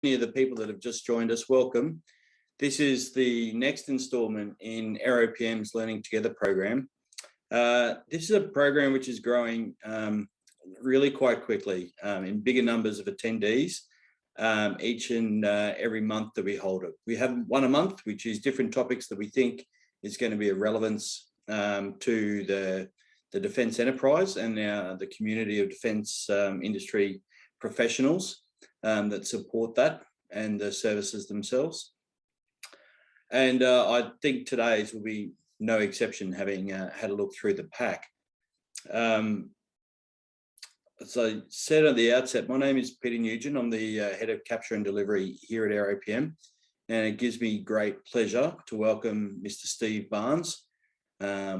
Many of the people that have just joined us, welcome. This is the next instalment in AeroPM's Learning Together program. This is a program which is growing really quite quickly in bigger numbers of attendees each and every month that we hold it. We have one a month, which is different topics that we think is going to be of relevance to the defence enterprise and the community of defence industry professionals that support that and the services themselves. And I think today's will be no exception, having had a look through the pack. As I said at the outset, my name is Peter Nugent. I'm the Head of Capture and Delivery here at AeroPM, and it gives me great pleasure to welcome Mr. Steve Barnes.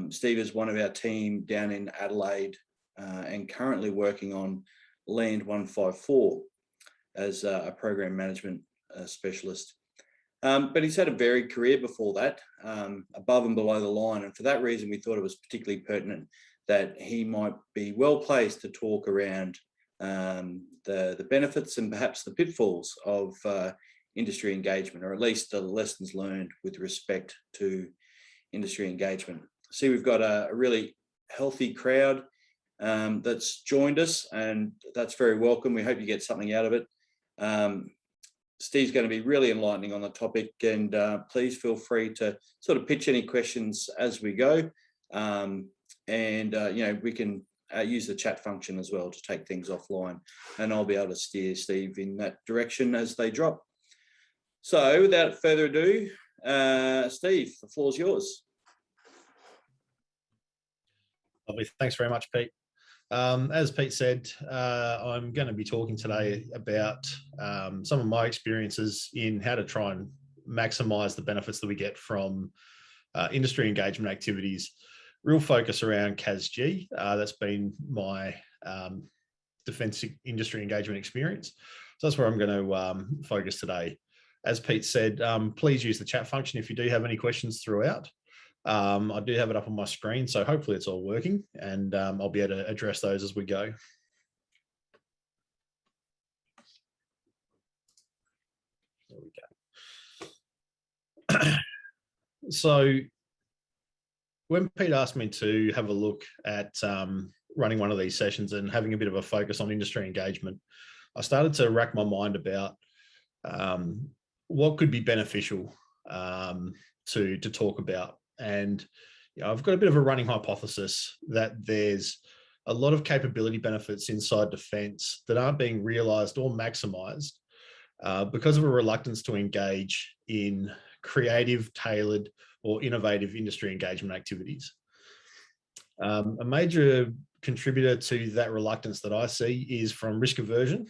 Steve is one of our team down in Adelaide and currently working on Land 154 as a program management specialist. But he's had a varied career before that, above and below the line. And for that reason, we thought it was particularly pertinent that he might be well placed to talk around the benefits and perhaps the pitfalls of industry engagement, or at least the lessons learned with respect to industry engagement. See, we've got a really healthy crowd that's joined us, and that's very welcome. We hope you get something out of it. Steve's going to be really enlightening on the topic, and please feel free to sort of pitch any questions as we go. We can use the chat function as well to take things offline, and I'll be able to steer Steve in that direction as they drop. So without further ado, Steve, the floor's yours. Lovely. Thanks very much, Pete. As Pete said, I'm going to be talking today about some of my experiences in how to try and maximise the benefits that we get from industry engagement activities. Real focus around CASG. That's been my defence industry engagement experience. So that's where I'm going to focus today. As Pete said, please use the chat function if you do have any questions throughout. I do have it up on my screen, so hopefully it's all working, and I'll be able to address those as we go. There we go. So when Pete asked me to have a look at running one of these sessions and having a bit of a focus on industry engagement, I started to rack my mind about what could be beneficial to talk about. And I've got a bit of a running hypothesis that there's a lot of capability benefits inside defence that aren't being realised or maximised because of a reluctance to engage in creative, tailored or innovative industry engagement activities. A major contributor to that reluctance that I see is from risk aversion.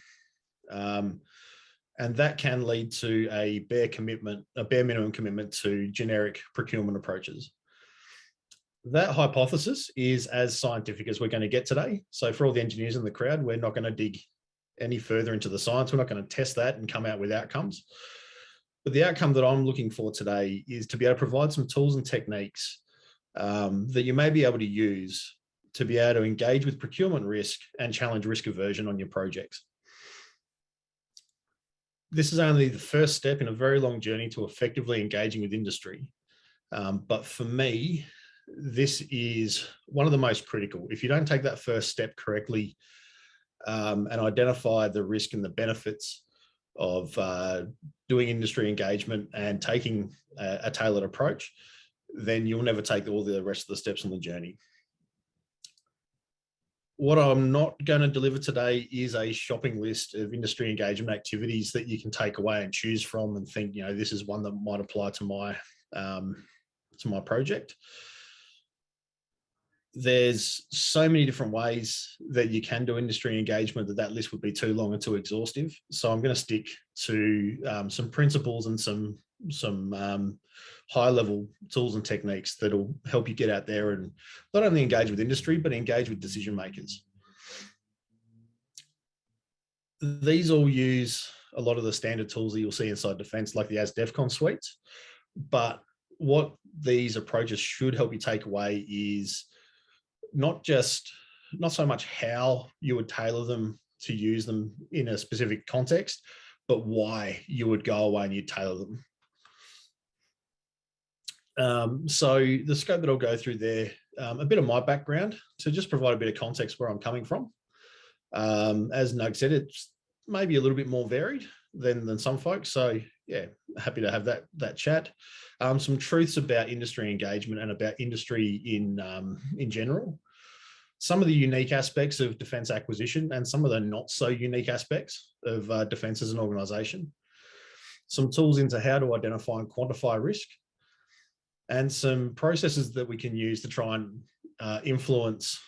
And that can lead to a bare minimum commitment to generic procurement approaches. That hypothesis is as scientific as we're going to get today. So for all the engineers in the crowd, we're not going to dig any further into the science. We're not going to test that and come out with outcomes. But the outcome that I'm looking for today is to be able to provide some tools and techniques that you may be able to use to be able to engage with procurement risk and challenge risk aversion on your projects. This is only the first step in a very long journey to effectively engaging with industry. But for me, this is one of the most critical. If you don't take that first step correctly and identify the risk and the benefits of doing industry engagement and taking a tailored approach, then you'll never take all the rest of the steps on the journey. What I'm not going to deliver today is a shopping list of industry engagement activities that you can take away and choose from and think, this is one that might apply to my project. There's so many different ways that you can do industry engagement that list would be too long and too exhaustive. So I'm going to stick to some principles and some high-level tools and techniques that'll help you get out there and not only engage with industry, but engage with decision makers. These all use a lot of the standard tools that you'll see inside defence, like the ASDEFCON suites. But what these approaches should help you take away is not so much how you would tailor them to use them in a specific context, but why you would go away and you tailor them. So the scope that I'll go through there, a bit of my background to just provide a bit of context where I'm coming from. As Nug said, it's maybe a little bit more varied than some folks. So yeah, happy to have that chat. Some truths about industry engagement and about industry in general. Some of the unique aspects of defence acquisition and some of the not so unique aspects of defence as an organisation. Some tools into how to identify and quantify risk, and some processes that we can use to try and influence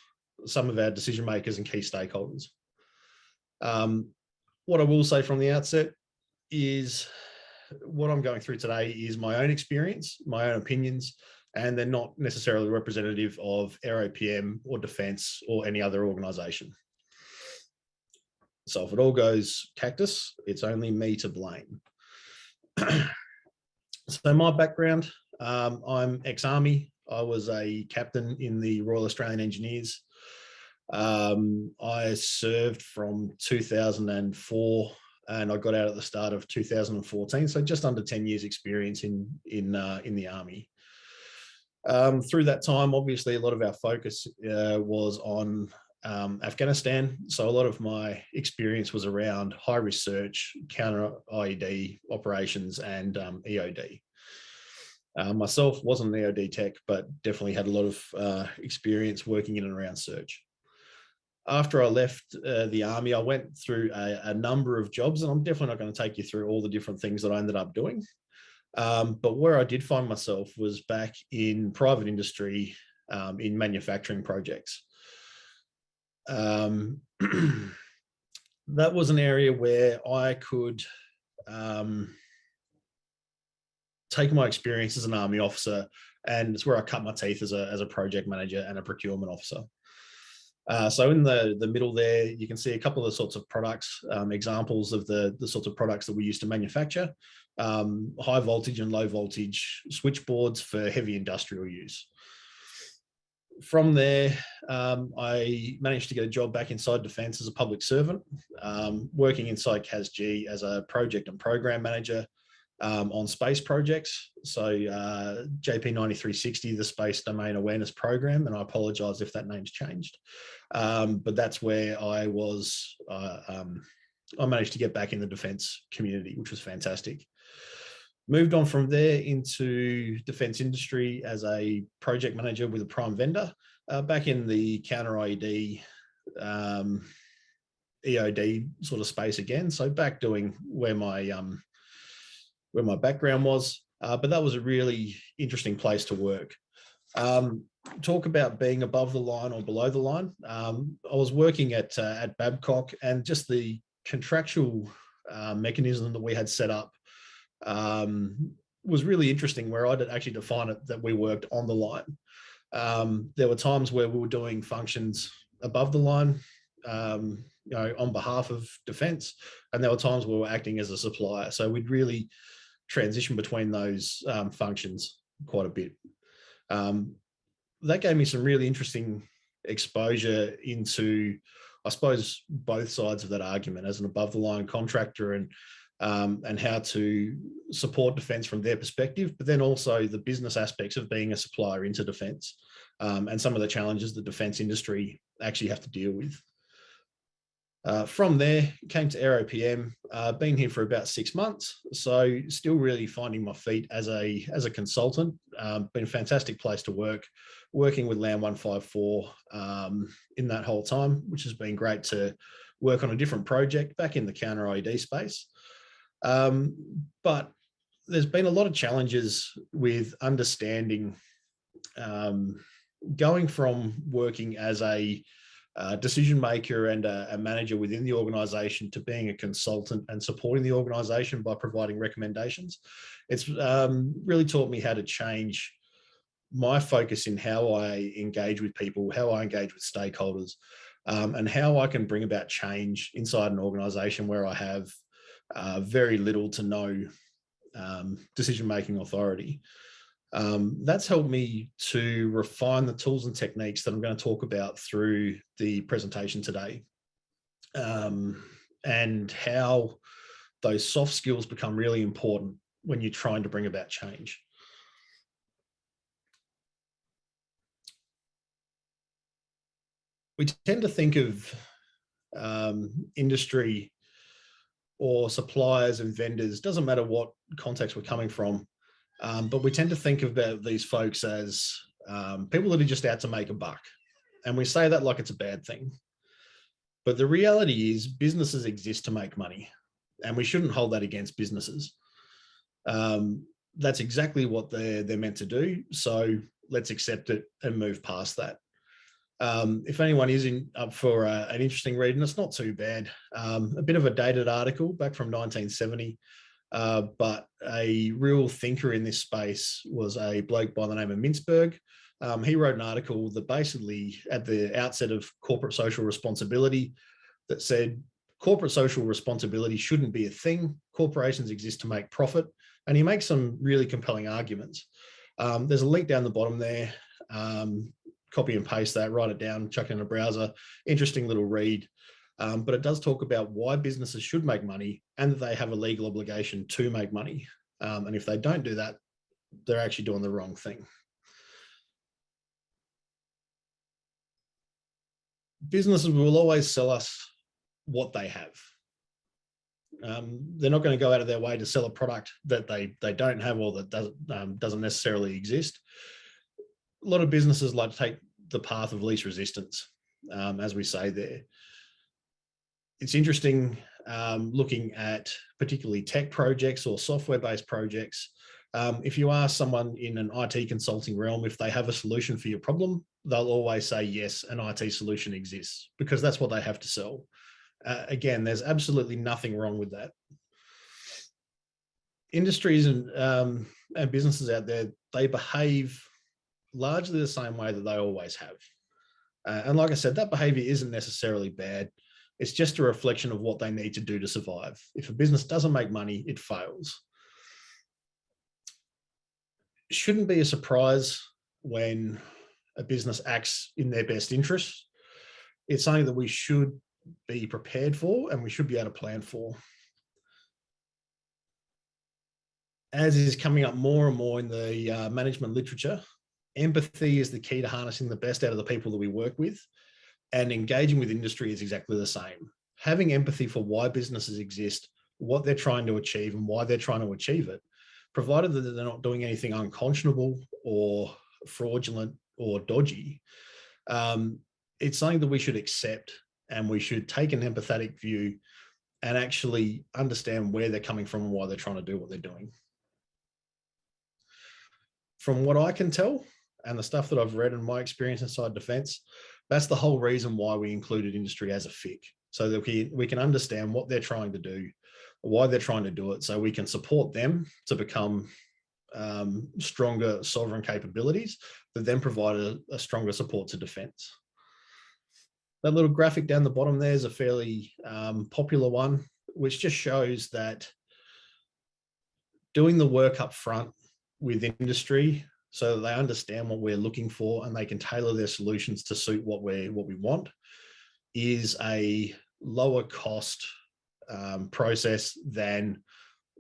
some of our decision makers and key stakeholders. What I will say from the outset is what I'm going through today is my own experience, my own opinions, and they're not necessarily representative of AeroPM or Defence or any other organisation. So if it all goes cactus, it's only me to blame. So my background, I'm ex-Army. I was a captain in the Royal Australian Engineers. I served from 2004 and I got out at the start of 2014. So just under 10 years experience in the Army. Through that time, obviously, a lot of our focus was on Afghanistan. So a lot of my experience was around high-risk search, counter-IED operations, and EOD. Myself wasn't an EOD tech, but definitely had a lot of experience working in and around search. After I left the Army, I went through a number of jobs, and I'm definitely not going to take you through all the different things that I ended up doing. But where I did find myself was back in private industry, in manufacturing projects. That was an area where I could take my experience as an Army officer, and it's where I cut my teeth as a project manager and a procurement officer. So in the middle there, you can see a couple of the sorts of products, examples of the sorts of products that we used to manufacture. High voltage and low voltage switchboards for heavy industrial use. From there, I managed to get a job back inside Defence as a public servant, working inside CASG as a project and program manager on space projects. So JP9360, the Space Domain Awareness program, and I apologise if that name's changed. But that's where I was, I managed to get back in the defence community, which was fantastic. Moved on from there into defence industry as a project manager with a prime vendor, back in the counter-IED, EOD sort of space again. So back doing where my background was, but that was a really interesting place to work. Talk about being above the line or below the line. I was working at Babcock, and just the contractual mechanism that we had set up was really interesting, where I'd actually define it that we worked on the line. There were times where we were doing functions above the line, on behalf of Defence, and there were times where we were acting as a supplier. So we'd really transition between those functions quite a bit. That gave me some really interesting exposure into, I suppose, both sides of that argument as an above the line contractor, and how to support Defence from their perspective, but then also the business aspects of being a supplier into Defence, and some of the challenges the defence industry actually have to deal with. From there, came to AeroPM, been here for about 6 months, so still really finding my feet as a consultant. Been a fantastic place to work, working with Land 154 in that whole time, which has been great to work on a different project back in the counter-IED space. But there's been a lot of challenges with understanding, going from working as a decision maker and a manager within the organisation to being a consultant and supporting the organisation by providing recommendations. It's really taught me how to change my focus in how I engage with people, how I engage with stakeholders, and how I can bring about change inside an organisation where I have very little to no decision-making authority. That's helped me to refine the tools and techniques that I'm going to talk about through the presentation today, and how those soft skills become really important when you're trying to bring about change. We tend to think of industry or suppliers and vendors, doesn't matter what context we're coming from, but we tend to think about these folks as people that are just out to make a buck. And we say that like it's a bad thing. But the reality is businesses exist to make money, and we shouldn't hold that against businesses. That's exactly what they're meant to do. So let's accept it and move past that. If anyone is up for an interesting read, and it's not too bad, a bit of a dated article back from 1970, but a real thinker in this space was a bloke by the name of Mintzberg. He wrote an article that basically at the outset of corporate social responsibility that said corporate social responsibility shouldn't be a thing. Corporations exist to make profit. And he makes some really compelling arguments. There's a link down the bottom there. Copy and paste that, write it down, chuck it in a browser. Interesting little read. But it does talk about why businesses should make money and that they have a legal obligation to make money. And if they don't do that, they're actually doing the wrong thing. Businesses will always sell us what they have. They're not going to go out of their way to sell a product that they don't have or that doesn't necessarily exist. A lot of businesses like to take the path of least resistance, as we say there. It's interesting looking at particularly tech projects or software-based projects. If you ask someone in an IT consulting realm if they have a solution for your problem, they'll always say, yes, an IT solution exists, because that's what they have to sell. Again, there's absolutely nothing wrong with that. Industries and businesses out there, they behave largely the same way that they always have. And like I said, that behavior isn't necessarily bad. It's just a reflection of what they need to do to survive. If a business doesn't make money, it fails. It shouldn't be a surprise when a business acts in their best interest. It's something that we should be prepared for and we should be able to plan for. As is coming up more and more in the management literature, empathy is the key to harnessing the best out of the people that we work with, and engaging with industry is exactly the same. Having empathy for why businesses exist, what they're trying to achieve and why they're trying to achieve it, provided that they're not doing anything unconscionable or fraudulent or dodgy, it's something that we should accept, and we should take an empathetic view and actually understand where they're coming from and why they're trying to do what they're doing. From what I can tell, and the stuff that I've read in my experience inside defence, that's the whole reason why we included industry as a FIC, so that we can understand what they're trying to do, why they're trying to do it, so we can support them to become stronger sovereign capabilities that then provide a stronger support to defence. That little graphic down the bottom there is a fairly popular one, which just shows that doing the work up front with industry so that they understand what we're looking for and they can tailor their solutions to suit what we want is a lower cost process than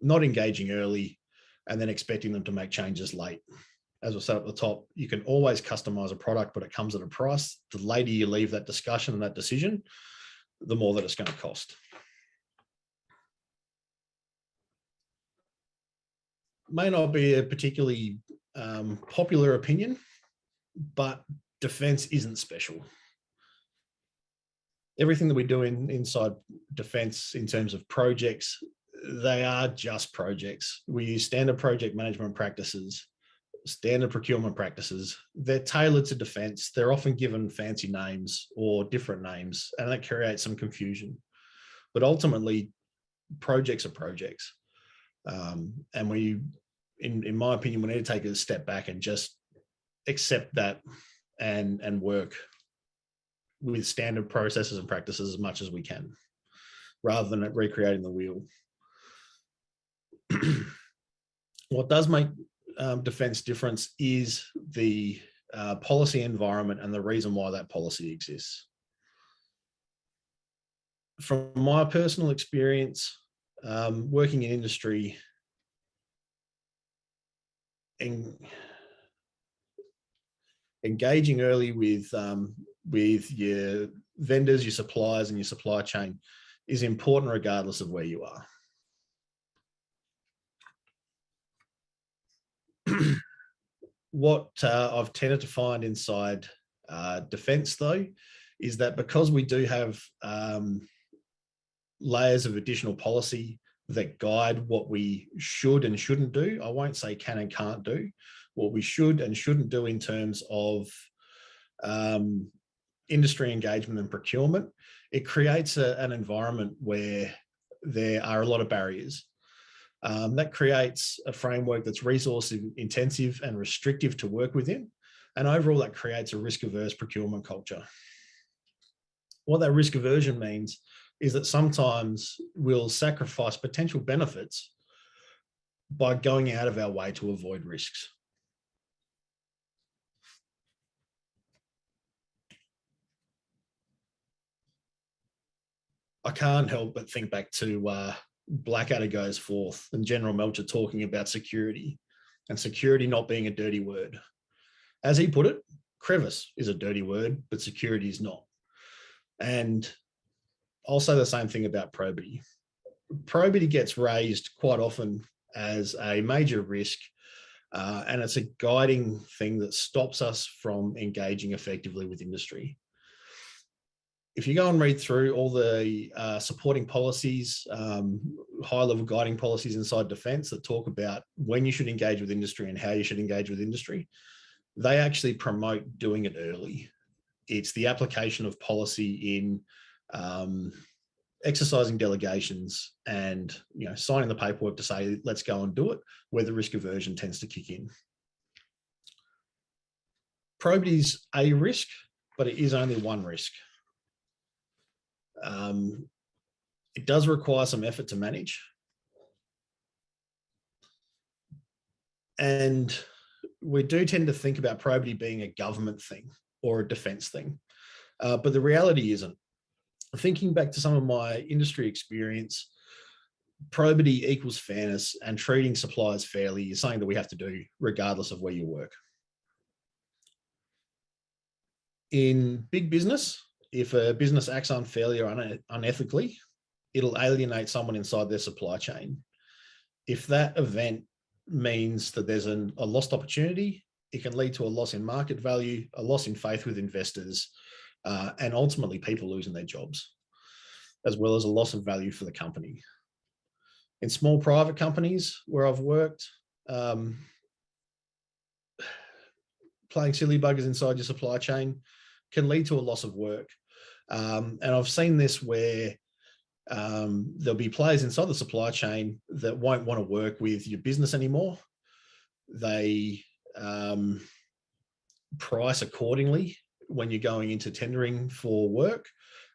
not engaging early and then expecting them to make changes late. As I said at the top, you can always customize a product, but it comes at a price. The later you leave that discussion and that decision, the more that it's going to cost. May not be a particularly popular opinion, but defence isn't special. Everything that we do inside defence in terms of projects, they are just projects. We use standard project management practices, standard procurement practices. They're tailored to defence. They're often given fancy names or different names, and that creates some confusion. But ultimately, projects are projects. And we, in my opinion, we need to take a step back and just accept that and work with standard processes and practices as much as we can, rather than recreating the wheel. What does make defence difference is the policy environment and the reason why that policy exists. From my personal experience, working in industry, engaging early with your vendors, your suppliers, and your supply chain is important regardless of where you are. What I've tended to find inside defence, though, is that because we do have layers of additional policy that guide what we should and shouldn't do, I won't say can and can't do, what we should and shouldn't do in terms of industry engagement and procurement, it creates an environment where there are a lot of barriers. That creates a framework that's resource intensive and restrictive to work within. And overall, that creates a risk-averse procurement culture. What that risk aversion means is that sometimes we'll sacrifice potential benefits by going out of our way to avoid risks. I can't help but think back to Blackadder Goes Forth and General Melcher talking about security, and security not being a dirty word. As he put it, crevice is a dirty word, but security is not. And I'll say the same thing about probity. Probity gets raised quite often as a major risk, and it's a guiding thing that stops us from engaging effectively with industry. If you go and read through all the supporting policies, high-level guiding policies inside defence that talk about when you should engage with industry and how you should engage with industry, they actually promote doing it early. It's the application of policy in exercising delegations and signing the paperwork to say, let's go and do it, where the risk aversion tends to kick in. Probity is a risk, but it is only one risk. It does require some effort to manage. And we do tend to think about probity being a government thing or a defence thing, but the reality isn't. Thinking back to some of my industry experience, probity equals fairness, and treating suppliers fairly is something that we have to do regardless of where you work. In big business, if a business acts unfairly or unethically, it'll alienate someone inside their supply chain. If that event means that there's a lost opportunity, it can lead to a loss in market value, a loss in faith with investors, and ultimately people losing their jobs, as well as a loss of value for the company. In small private companies where I've worked, playing silly buggers inside your supply chain can lead to a loss of work. And I've seen this where there'll be players inside the supply chain that won't want to work with your business anymore. They price accordingly when you're going into tendering for work.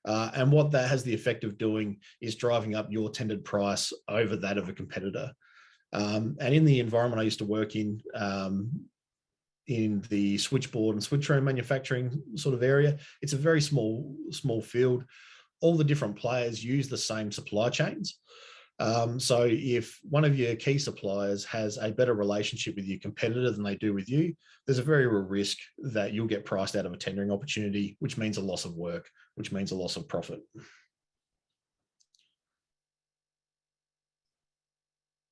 And what that has the effect of doing is driving up your tendered price over that of a competitor. And in the environment I used to work in the switchboard and switch room manufacturing sort of area, it's a very small field. All the different players use the same supply chains. So if one of your key suppliers has a better relationship with your competitor than they do with you, there's a very real risk that you'll get priced out of a tendering opportunity, which means a loss of work, which means a loss of profit.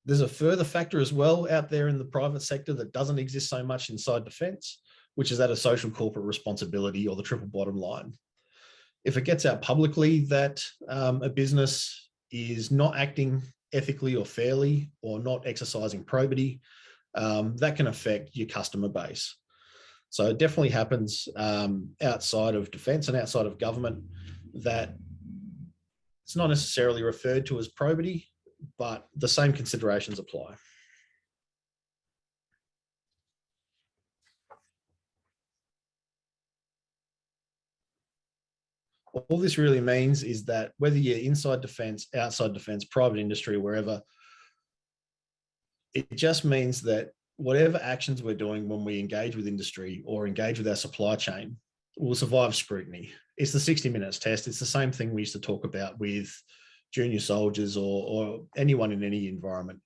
There's a further factor as well out there in the private sector that doesn't exist so much inside defence, which is that of social corporate responsibility, or the triple bottom line. If it gets out publicly that a business is not acting ethically or fairly, or not exercising probity, that can affect your customer base. So it definitely happens outside of defence and outside of government, that it's not necessarily referred to as probity, but the same considerations apply. All this really means is that whether you're inside defence, outside defence, private industry, wherever, it just means that whatever actions we're doing when we engage with industry or engage with our supply chain will survive scrutiny. It's the 60 minutes test. It's the same thing we used to talk about with junior soldiers or anyone in any environment.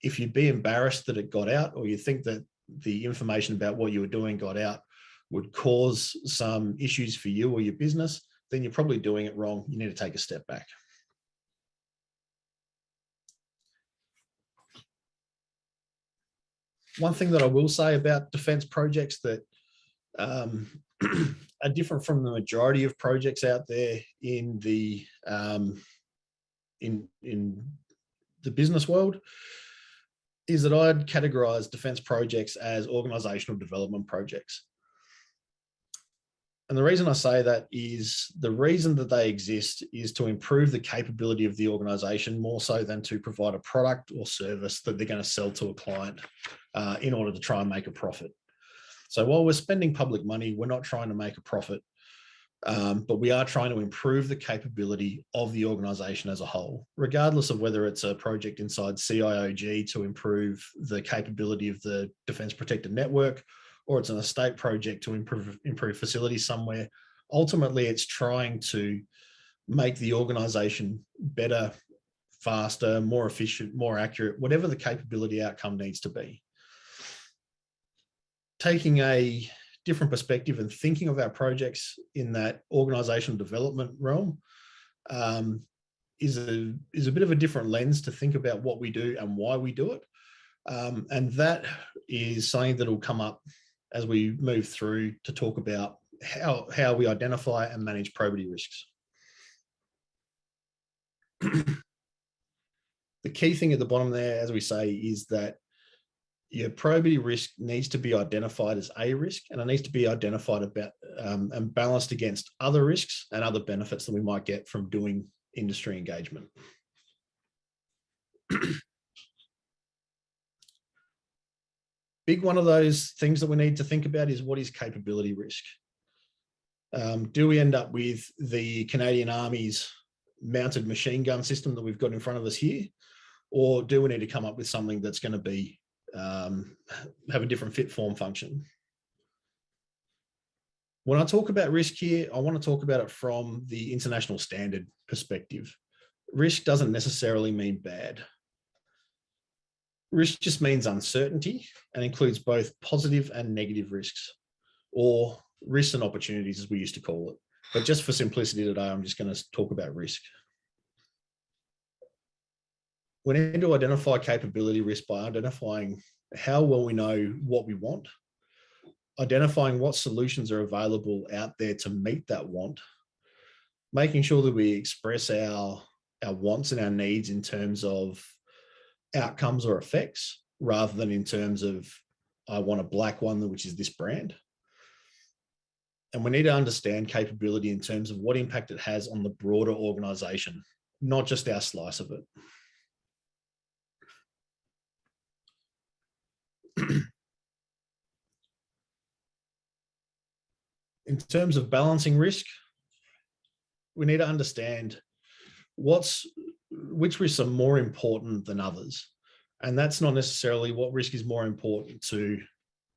If you'd be embarrassed that it got out, or you think that the information about what you were doing got out would cause some issues for you or your business, then you're probably doing it wrong. You need to take a step back. One thing that I will say about defence projects that are different from the majority of projects out there in the business world is that I'd categorise defence projects as organisational development projects. And the reason I say that is the reason that they exist is to improve the capability of the organisation more so than to provide a product or service that they're going to sell to a client in order to try and make a profit. So while we're spending public money, we're not trying to make a profit, but we are trying to improve the capability of the organisation as a whole, regardless of whether it's a project inside CIOG to improve the capability of the Defence Protected Network, or it's an estate project to improve facilities somewhere. Ultimately, it's trying to make the organisation better, faster, more efficient, more accurate, whatever the capability outcome needs to be. Taking a different perspective and thinking of our projects in that organisational development realm is a bit of a different lens to think about what we do and why we do it. And that is something that will come up as we move through to talk about how we identify and manage probity risks. The key thing at the bottom there, as we say, is that your probity risk needs to be identified as a risk, and it needs to be identified about and balanced against other risks and other benefits that we might get from doing industry engagement. Big one of those things that we need to think about is what is capability risk? Do we end up with the Canadian Army's mounted machine gun system that we've got in front of us here? Or do we need to come up with something that's going to be have a different fit, form, function? When I talk about risk here, I want to talk about it from the international standard perspective. Risk doesn't necessarily mean bad. Risk just means uncertainty and includes both positive and negative risks, or risks and opportunities as we used to call it. But just for simplicity today, I'm just going to talk about risk. We need to identify capability risk by identifying how well we know what we want, identifying what solutions are available out there to meet that want, making sure that we express our wants and our needs in terms of outcomes or effects, rather than in terms of, I want a black one, which is this brand. And we need to understand capability in terms of what impact it has on the broader organisation, not just our slice of it. In terms of balancing risk, we need to understand which risks are more important than others. And that's not necessarily what risk is more important to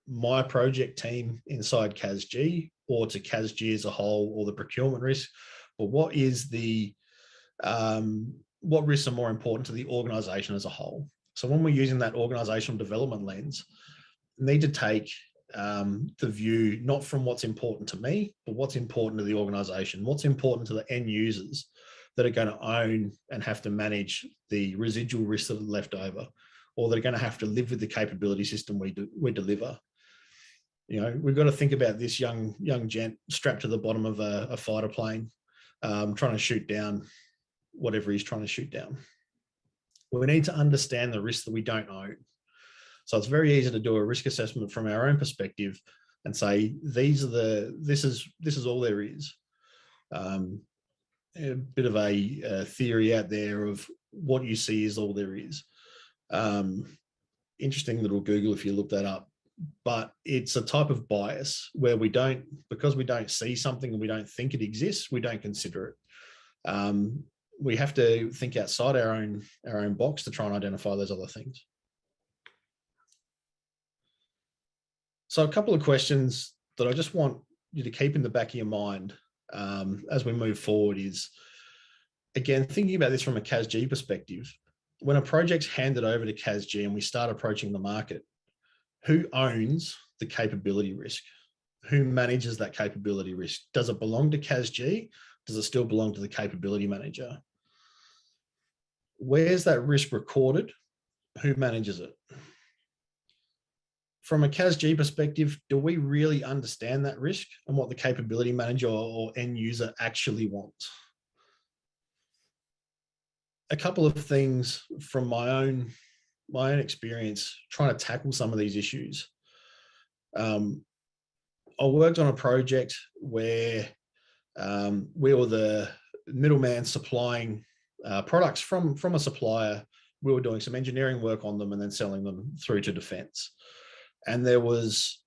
my project team inside CASG or to CASG as a whole, or the procurement risk, but what risks are more important to the organisation as a whole. So when we're using that organisational development lens, we need to take the view not from what's important to me, but what's important to the organisation, what's important to the end users that are going to own and have to manage the residual risks that are left over, or that are going to have to live with the capability system we deliver. You know, we've got to think about this young gent strapped to the bottom of a fighter plane, trying to shoot down whatever he's trying to shoot down. We need to understand the risks that we don't own. So it's very easy to do a risk assessment from our own perspective and say, this is all there is. A bit of a theory out there of what you see is all there is. Interesting little Google if you look that up, but it's a type of bias where because we don't see something and we don't think it exists, we don't consider it. We have to think outside our own box to try and identify those other things. So a couple of questions that I just want you to keep in the back of your mind as we move forward is, again, thinking about this from a CASG perspective, when a project's handed over to CASG and we start approaching the market, who owns the capability risk? Who manages that capability risk? Does it belong to CASG? Does it still belong to the capability manager? Where's that risk recorded? Who manages it? From a CASG perspective, do we really understand that risk and what the capability manager or end user actually wants? A couple of things from my own experience trying to tackle some of these issues. I worked on a project where we were the middleman supplying products from a supplier. We were doing some engineering work on them and then selling them through to defense. And there was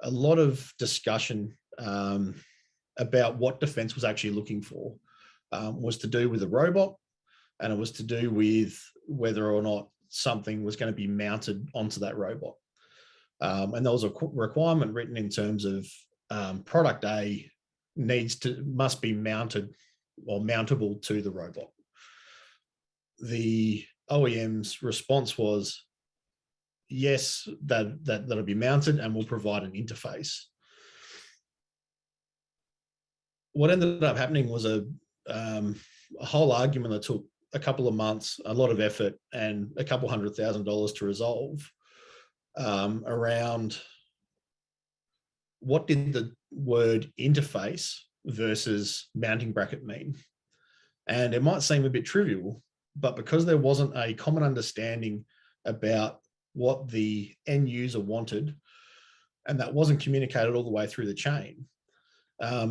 a lot of discussion about what defense was actually looking for. Was to do with a robot, and it was to do with whether or not something was going to be mounted onto that robot. And there was a requirement written in terms of product A must be mounted or mountable to the robot. The OEM's response was, yes, that'll be mounted and we'll provide an interface. What ended up happening was a whole argument that took a couple of months, a lot of effort, and a couple $100,000 to resolve around what did the word interface versus mounting bracket mean. And it might seem a bit trivial, but because there wasn't a common understanding about what the end user wanted, and that wasn't communicated all the way through the chain,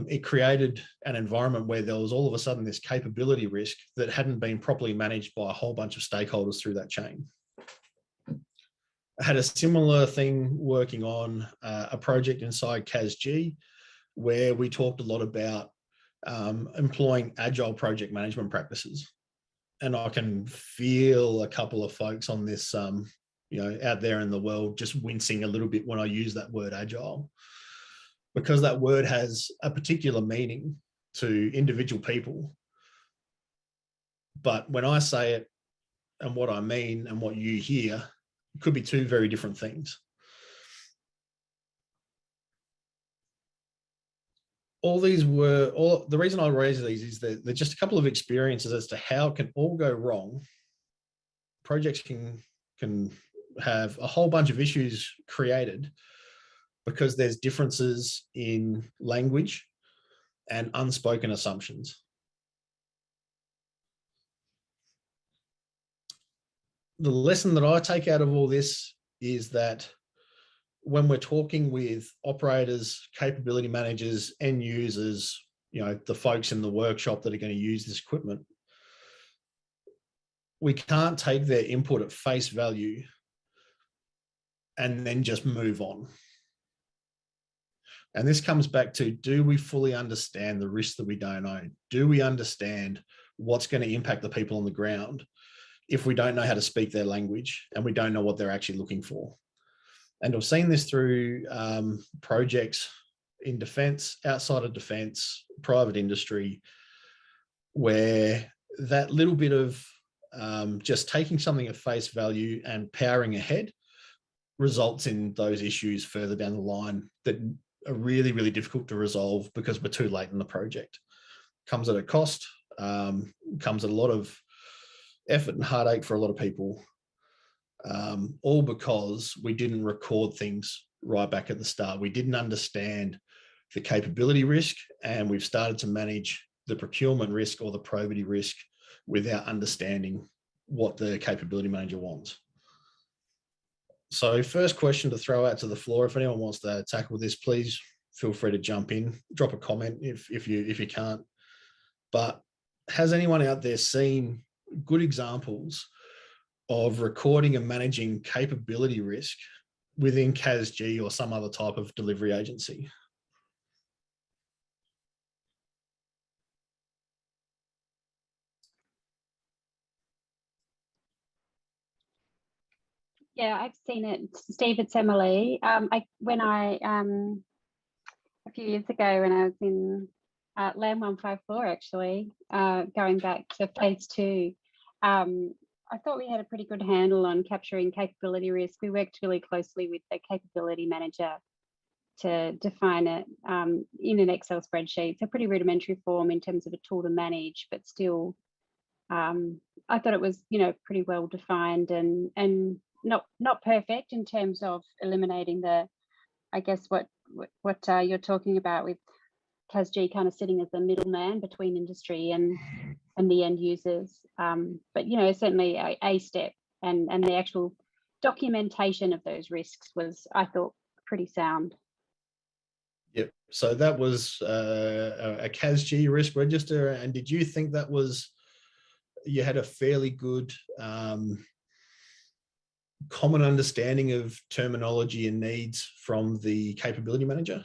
it created an environment where there was all of a sudden this capability risk that hadn't been properly managed by a whole bunch of stakeholders through that chain. I had a similar thing working on a project inside CASG where we talked a lot about employing agile project management practices. And I can feel a couple of folks on this, out there in the world just wincing a little bit when I use that word agile, because that word has a particular meaning to individual people. But when I say it and what I mean and what you hear, it could be two very different things. The reason I raise these is that they're just a couple of experiences as to how it can all go wrong. Projects can have a whole bunch of issues created because there's differences in language and unspoken assumptions. The lesson that I take out of all this is that when we're talking with operators, capability managers, end users, the folks in the workshop that are going to use this equipment, we can't take their input at face value and then just move on. And this comes back to, do we fully understand the risks that we don't own? Do we understand what's going to impact the people on the ground if we don't know how to speak their language and we don't know what they're actually looking for? And I've seen this through projects in defense, outside of defense, private industry, where that little bit of just taking something at face value and powering ahead results in those issues further down the line that are really, really difficult to resolve because we're too late in the project. Comes at a cost, comes at a lot of effort and heartache for a lot of people, all because we didn't record things right back at the start. We didn't understand the capability risk, and we've started to manage the procurement risk or the probity risk without understanding what the capability manager wants. So first question to throw out to the floor, if anyone wants to tackle this, please feel free to jump in, drop a comment if you can't. But has anyone out there seen good examples of recording and managing capability risk within CASG or some other type of delivery agency? Yeah, I've seen it, Steve. It's Emily. A few years ago when I was in Land 154, actually, going back to phase 2. I thought we had a pretty good handle on capturing capability risk. We worked really closely with the capability manager to define it in an Excel spreadsheet. It's a pretty rudimentary form in terms of a tool to manage, but still, I thought it was, pretty well defined and not perfect in terms of eliminating the, I guess what you're talking about with CASG kind of sitting as the middleman between industry and the end users. But certainly a step, and the actual documentation of those risks was, I thought, pretty sound. Yep. So that was a CASG risk register, and did you think that was, you had a fairly good common understanding of terminology and needs from the capability manager?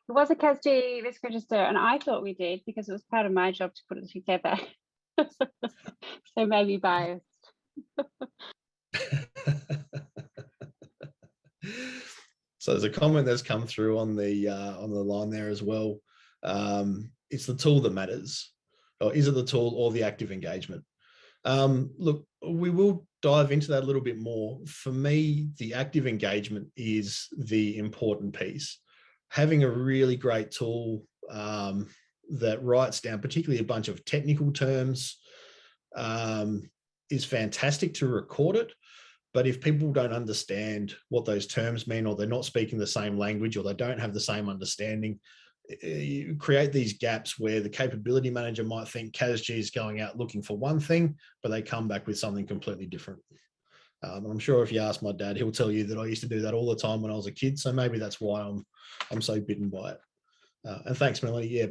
It was a CASG risk register, and I thought we did because it was part of my job to put it together. So maybe biased. So there's a comment that's come through on the line there as well. It's the tool that matters, or is it the tool or the active engagement? Look, we will dive into that a little bit more. For me, the active engagement is the important piece. Having a really great tool that writes down particularly a bunch of technical terms is fantastic to record it. But if people don't understand what those terms mean, or they're not speaking the same language, or they don't have the same understanding, you create these gaps where the capability manager might think CASG is going out looking for one thing, but they come back with something completely different. I'm sure if you ask my dad, he'll tell you that I used to do that all the time when I was a kid. So maybe that's why I'm so bitten by it. And thanks, Melanie. Yeah,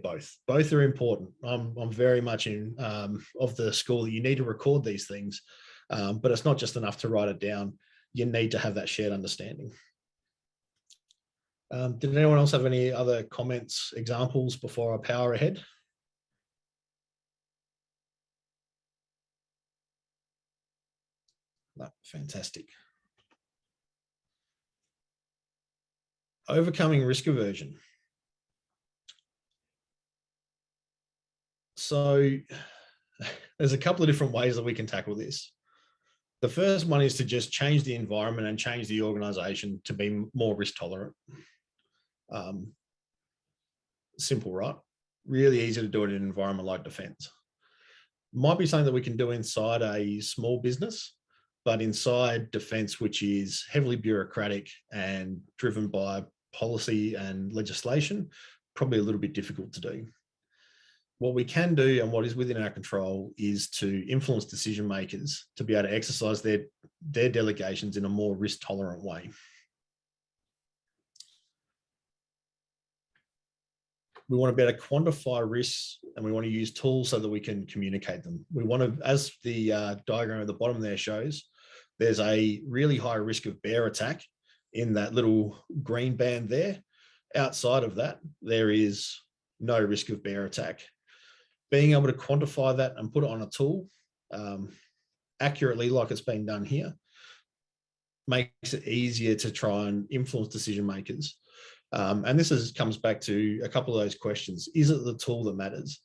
both are important. I'm very much in of the school that you need to record these things, but it's not just enough to write it down. You need to have that shared understanding. Did anyone else have any other comments, examples before I power ahead? No, fantastic. Overcoming risk aversion. So there's a couple of different ways that we can tackle this. The first one is to just change the environment and change the organization to be more risk tolerant. Simple, right? Really easy to do it in an environment like defense. Might be something that we can do inside a small business, but inside defense, which is heavily bureaucratic and driven by policy and legislation, probably a little bit difficult to do. What we can do and what is within our control is to influence decision makers to be able to exercise their delegations in a more risk tolerant way. We want to be able to quantify risks, and we want to use tools so that we can communicate them. We want to, as the diagram at the bottom there shows, there's a really high risk of bear attack in that little green band there. Outside of that, there is no risk of bear attack. Being able to quantify that and put it on a tool accurately, like it's been done here, makes it easier to try and influence decision makers. And this comes back to a couple of those questions. Is it the tool that matters?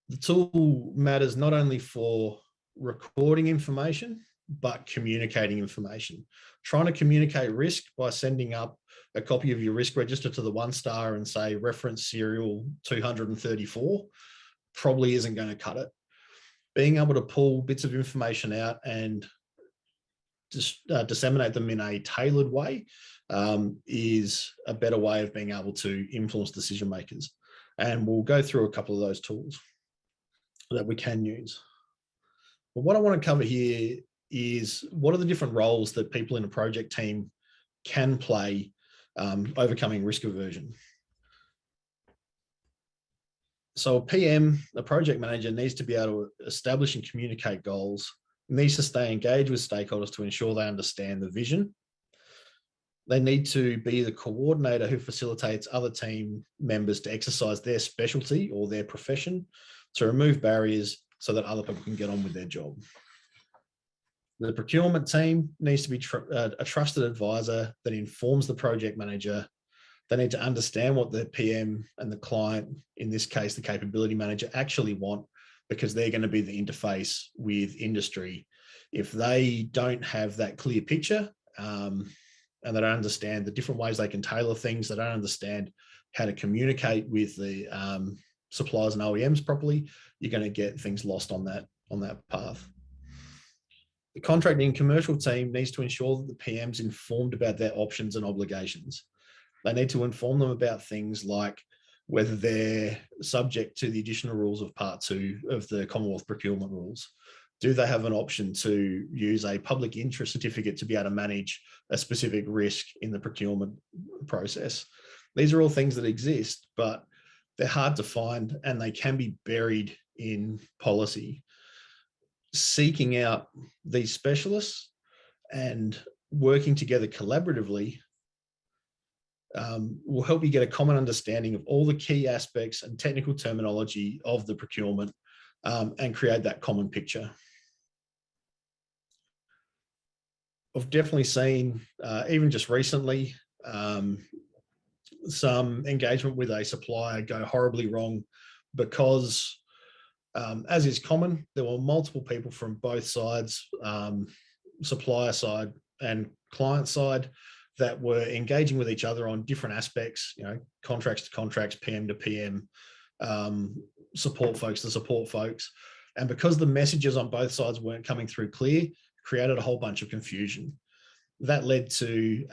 The tool matters not only for recording information, but communicating information. Trying to communicate risk by sending up a copy of your risk register to the 1-star and say reference serial 234 probably isn't going to cut it. Being able to pull bits of information out and just disseminate them in a tailored way is a better way of being able to influence decision makers. And we'll go through a couple of those tools that we can use. But what I want to cover here is what are the different roles that people in a project team can play overcoming risk aversion. So a PM, a project manager, needs to be able to establish and communicate goals, needs to stay engaged with stakeholders to ensure they understand the vision. They need to be the coordinator who facilitates other team members to exercise their specialty or their profession, to remove barriers so that other people can get on with their job. The procurement team needs to be a trusted advisor that informs the project manager They need to understand what the PM and the client, in this case, the capability manager, actually want, because they're going to be the interface with industry. If they don't have that clear picture and they don't understand the different ways they can tailor things, they don't understand how to communicate with the suppliers and OEMs properly, you're going to get things lost on that path. The contracting and commercial team needs to ensure that the PM's informed about their options and obligations. They need to inform them about things like whether they're subject to the additional rules of Part 2 of the Commonwealth procurement rules. Do they have an option to use a public interest certificate to be able to manage a specific risk in the procurement process? These are all things that exist, but they're hard to find and they can be buried in policy. Seeking out these specialists and working together collaboratively will help you get a common understanding of all the key aspects and technical terminology of the procurement and create that common picture. I've definitely seen, even just recently, some engagement with a supplier go horribly wrong because, as is common, there were multiple people from both sides, supplier side and client side, that were engaging with each other on different aspects, contracts to contracts, PM to PM, support folks to support folks. And because the messages on both sides weren't coming through clear, created a whole bunch of confusion. That led to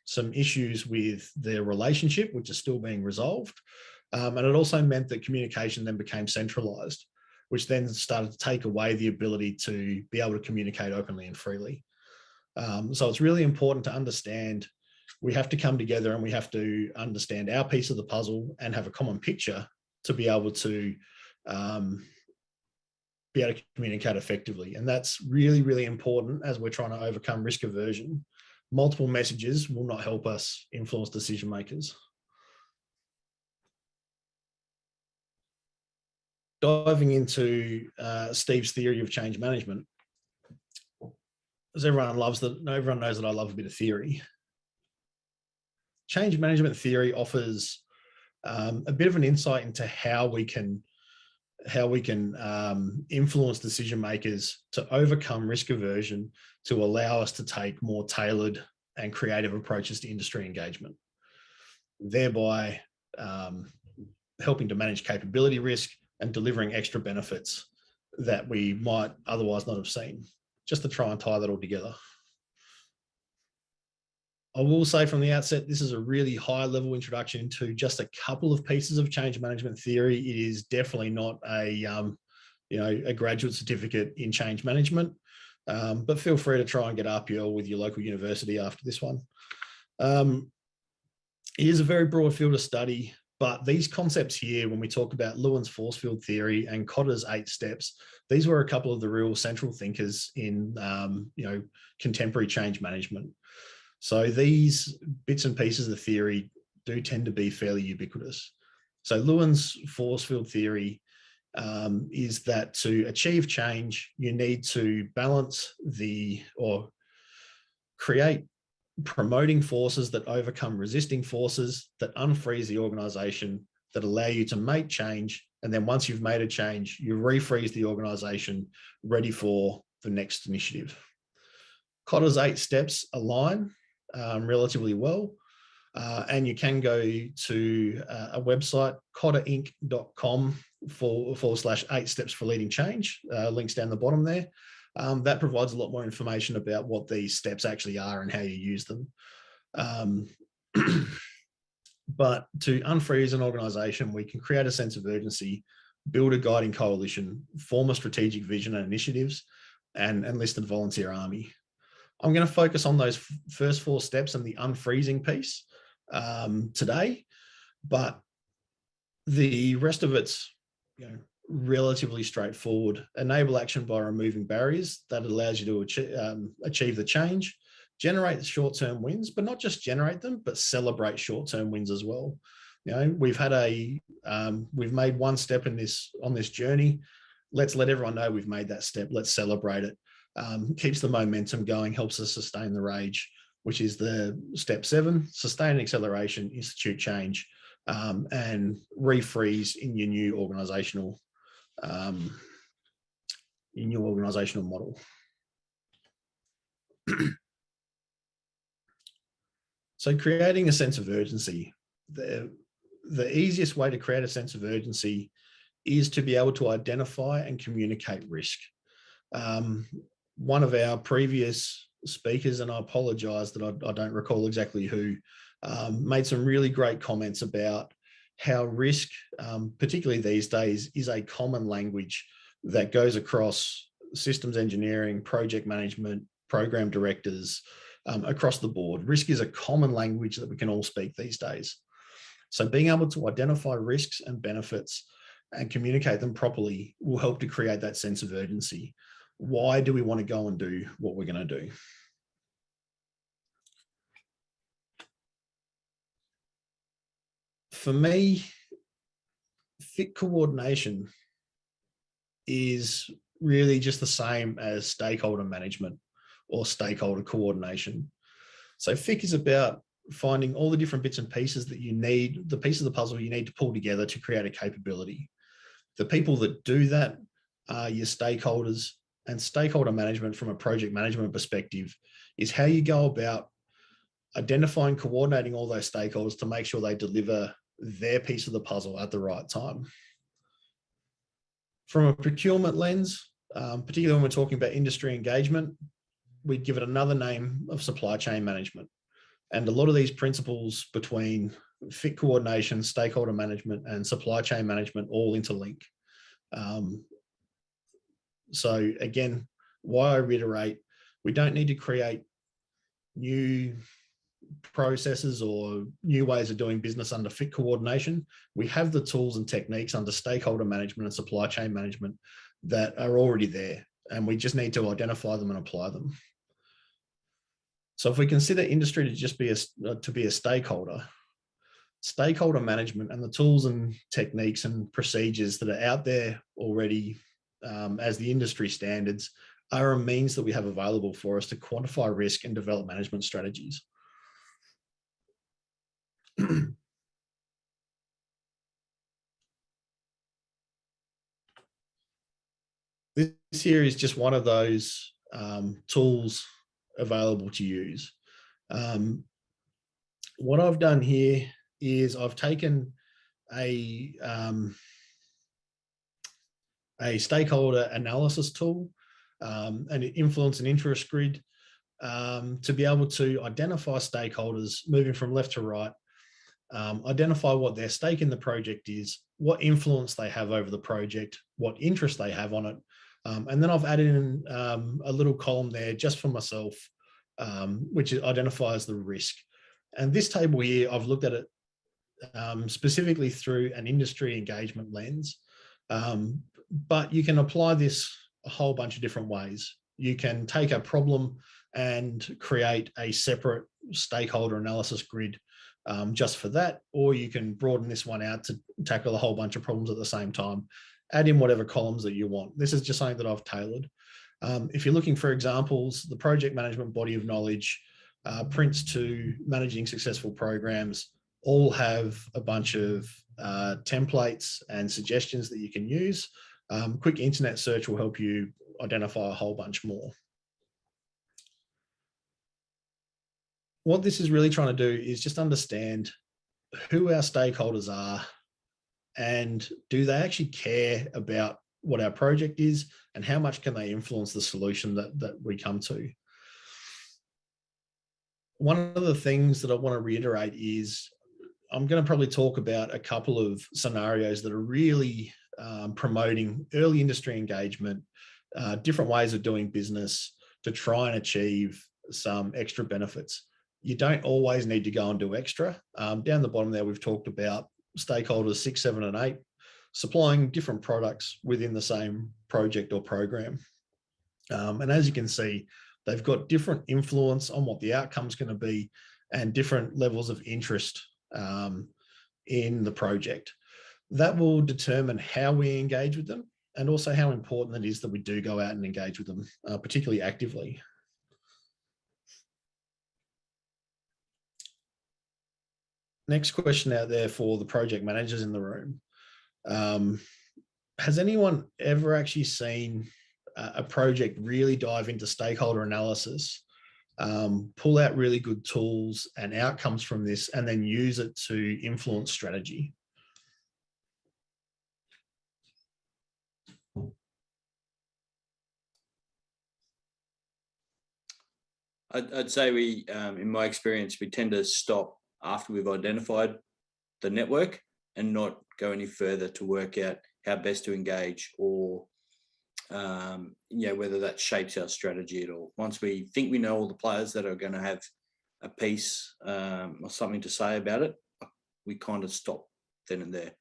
some issues with their relationship, which is still being resolved. And it also meant that communication then became centralized, which then started to take away the ability to be able to communicate openly and freely. So it's really important to understand we have to come together and we have to understand our piece of the puzzle and have a common picture to be able to communicate effectively. And that's really, really important as we're trying to overcome risk aversion. Multiple messages will not help us influence decision makers. Diving into Steve's theory of change management. As everyone knows that I love a bit of theory. Change management theory offers a bit of an insight into how we can influence decision makers to overcome risk aversion, to allow us to take more tailored and creative approaches to industry engagement, thereby helping to manage capability risk and delivering extra benefits that we might otherwise not have seen. Just to try and tie that all together. I will say from the outset, this is a really high level introduction to just a couple of pieces of change management theory. It is definitely not a graduate certificate in change management, but feel free to try and get RPL with your local university after this one. It is a very broad field of study, but these concepts here, when we talk about Lewin's force field theory and Kotter's 8 steps, these were a couple of the real central thinkers in contemporary change management. So these bits and pieces of theory do tend to be fairly ubiquitous. So Lewin's force field theory is that to achieve change, you need to balance or create promoting forces that overcome resisting forces, that unfreeze the organization, that allow you to make change. And then once you've made a change, you refreeze the organization ready for the next initiative. Kotter's 8 steps align relatively well. And you can go to a website, kotterinc.com/8 steps for leading change. Links down the bottom there. That provides a lot more information about what these steps actually are and how you use them. But to unfreeze an organization, we can create a sense of urgency, build a guiding coalition, form a strategic vision and initiatives, and enlist a volunteer army. I'm going to focus on those first 4 steps and the unfreezing piece today, but the rest of it's relatively straightforward. Enable action by removing barriers that allows you to achieve the change, generate short-term wins, but not just generate them, but celebrate short-term wins as well. We've made one step on this journey. Let's let everyone know we've made that step. Let's celebrate it. Keeps the momentum going, helps us sustain the rage. which is the step 7, sustain acceleration, institute change, and refreeze in your new organizational model. So creating a sense of urgency. The easiest way to create a sense of urgency is to be able to identify and communicate risk. One of our previous speakers, and I apologize that I don't recall exactly who, made some really great comments about how risk, particularly these days, is a common language that goes across systems engineering, project management, program directors, across the board. Risk is a common language that we can all speak these days. So being able to identify risks and benefits and communicate them properly will help to create that sense of urgency. Why do we want to go and do what we're going to do? For me, fit coordination is really just the same as stakeholder management or stakeholder coordination. So FIC is about finding all the different bits and pieces that you need, the piece of the puzzle you need to pull together to create a capability. The people that do that are your stakeholders, and stakeholder management from a project management perspective is how you go about identifying, coordinating all those stakeholders to make sure they deliver their piece of the puzzle at the right time. From a procurement lens, particularly when we're talking about industry engagement, we'd give it another name of supply chain management. And a lot of these principles between fit coordination, stakeholder management, and supply chain management all interlink. So again, why I reiterate, we don't need to create new processes or new ways of doing business under fit coordination. We have the tools and techniques under stakeholder management and supply chain management that are already there, and we just need to identify them and apply them. So if we consider industry to just be a stakeholder, stakeholder management and the tools and techniques and procedures that are out there already as the industry standards are a means that we have available for us to quantify risk and develop management strategies. This here is just one of those tools available to use. What I've done here is I've taken a stakeholder analysis tool, an influence and interest grid, to be able to identify stakeholders moving from left to right, identify what their stake in the project is, what influence they have over the project, what interest they have on it. And then I've added in a little column there just for myself, which identifies the risk. And this table here, I've looked at it specifically through an industry engagement lens. But you can apply this a whole bunch of different ways. You can take a problem and create a separate stakeholder analysis grid just for that, or you can broaden this one out to tackle a whole bunch of problems at the same time. Add in whatever columns that you want. This is just something that I've tailored. If you're looking for examples, the project management body of knowledge, Prints to managing successful programs, all have a bunch of templates and suggestions that you can use. Quick internet search will help you identify a whole bunch more. What this is really trying to do is just understand who our stakeholders are and do they actually care about what our project is and how much can they influence the solution that we come to. One of the things that I want to reiterate is I'm going to probably talk about a couple of scenarios that are really promoting early industry engagement, different ways of doing business to try and achieve some extra benefits. You don't always need to go and do extra. Down the bottom there, we've talked about stakeholders 6, 7, and 8 supplying different products within the same project or program. And as you can see, they've got different influence on what the outcome is going to be and different levels of interest in the project. That will determine how we engage with them and also how important it is that we do go out and engage with them, particularly actively. Next question out there for the project managers in the room. Has anyone ever actually seen a project really dive into stakeholder analysis, pull out really good tools and outcomes from this, and then use it to influence strategy? I'd say we, in my experience, we tend to stop after we've identified the network and not go any further to work out how best to engage, or whether that shapes our strategy at all. Once we think we know all the players that are going to have a piece or something to say about it, we kind of stop then and there.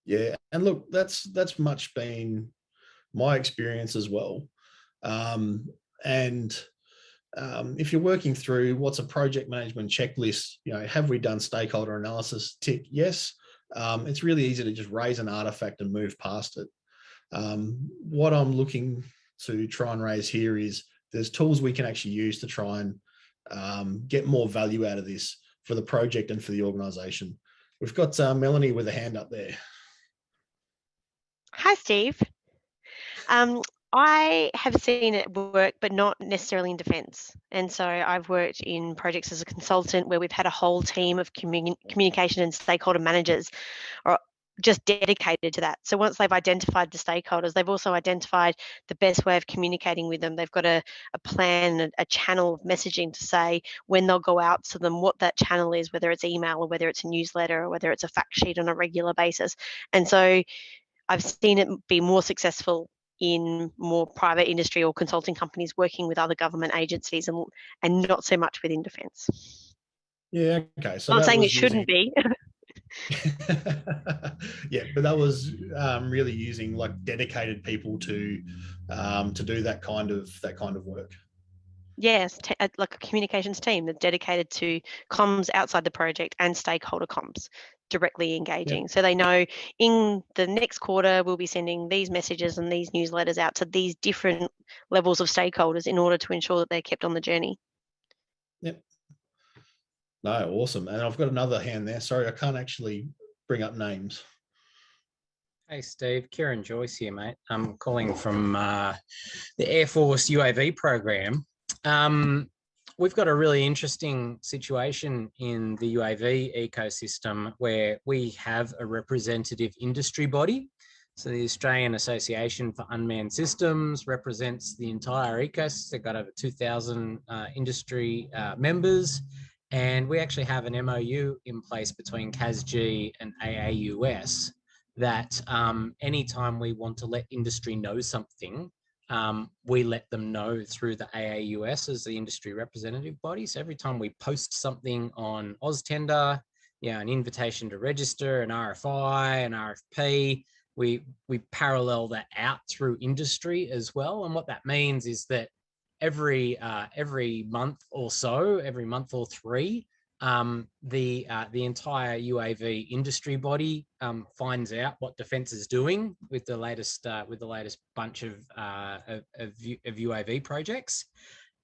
Yeah, and look, that's much been my experience as well. If you're working through what's a project management checklist, have we done stakeholder analysis? Tick, yes. It's really easy to just raise an artifact and move past it. What I'm looking to try and raise here is there's tools we can actually use to try and get more value out of this for the project and for the organization. We've got Melanie with a hand up there. Hi, Steve. I have seen it work, but not necessarily in defence. And so I've worked in projects as a consultant where we've had a whole team of communication and stakeholder managers or just dedicated to that. So once they've identified the stakeholders, they've also identified the best way of communicating with them. They've got a plan, a channel of messaging to say when they'll go out to them, what that channel is, whether it's email or whether it's a newsletter or whether it's a fact sheet on a regular basis. And so I've seen it be more successful in more private industry or consulting companies working with other government agencies and not so much within defence. Yeah, okay. So I'm not saying it shouldn't be. Yeah, but that was really using like dedicated people to do that kind of work. Yes, like a communications team that's dedicated to comms outside the project and stakeholder comms, directly engaging. Yep. So they know in the next quarter, we'll be sending these messages and these newsletters out to these different levels of stakeholders in order to ensure that they're kept on the journey. Yep. No, awesome. And I've got another hand there. Sorry, I can't actually bring up names. Hey, Steve. Kieran Joyce here, mate. I'm calling from the Air Force UAV program. We've got a really interesting situation in the UAV ecosystem where we have a representative industry body. So the Australian Association for Unmanned Systems represents the entire ecosystem. They've got over 2,000 industry members. And we actually have an MOU in place between CASG and AAUS that anytime we want to let industry know something, we let them know through the AAUS as the industry representative body. So every time we post something on AusTender, an invitation to register, an RFI, an RFP, we parallel that out through industry as well. And what that means is that every month or so, every month or three, the entire UAV industry body finds out what defence is doing with the latest bunch of UAV projects.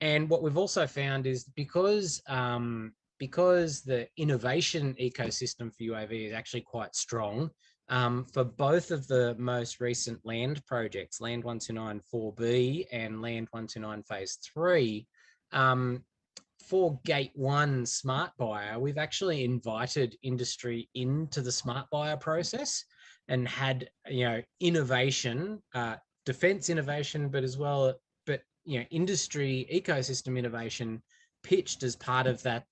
And what we've also found is because the innovation ecosystem for UAV is actually quite strong, for both of the most recent land projects, Land 129 4B and Land 129 Phase 3, for Gate 1 Smart Buyer, we've actually invited industry into the Smart Buyer process and had, innovation, defence innovation, but industry ecosystem innovation pitched as part of that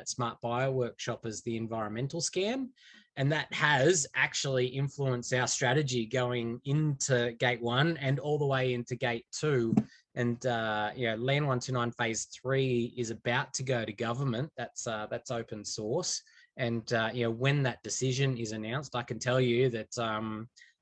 Smart Buyer workshop as the environmental scan. And that has actually influenced our strategy going into Gate 1 and all the way into Gate 2. And Land 129 Phase 3 is about to go to government. That's open source. And when that decision is announced, I can tell you that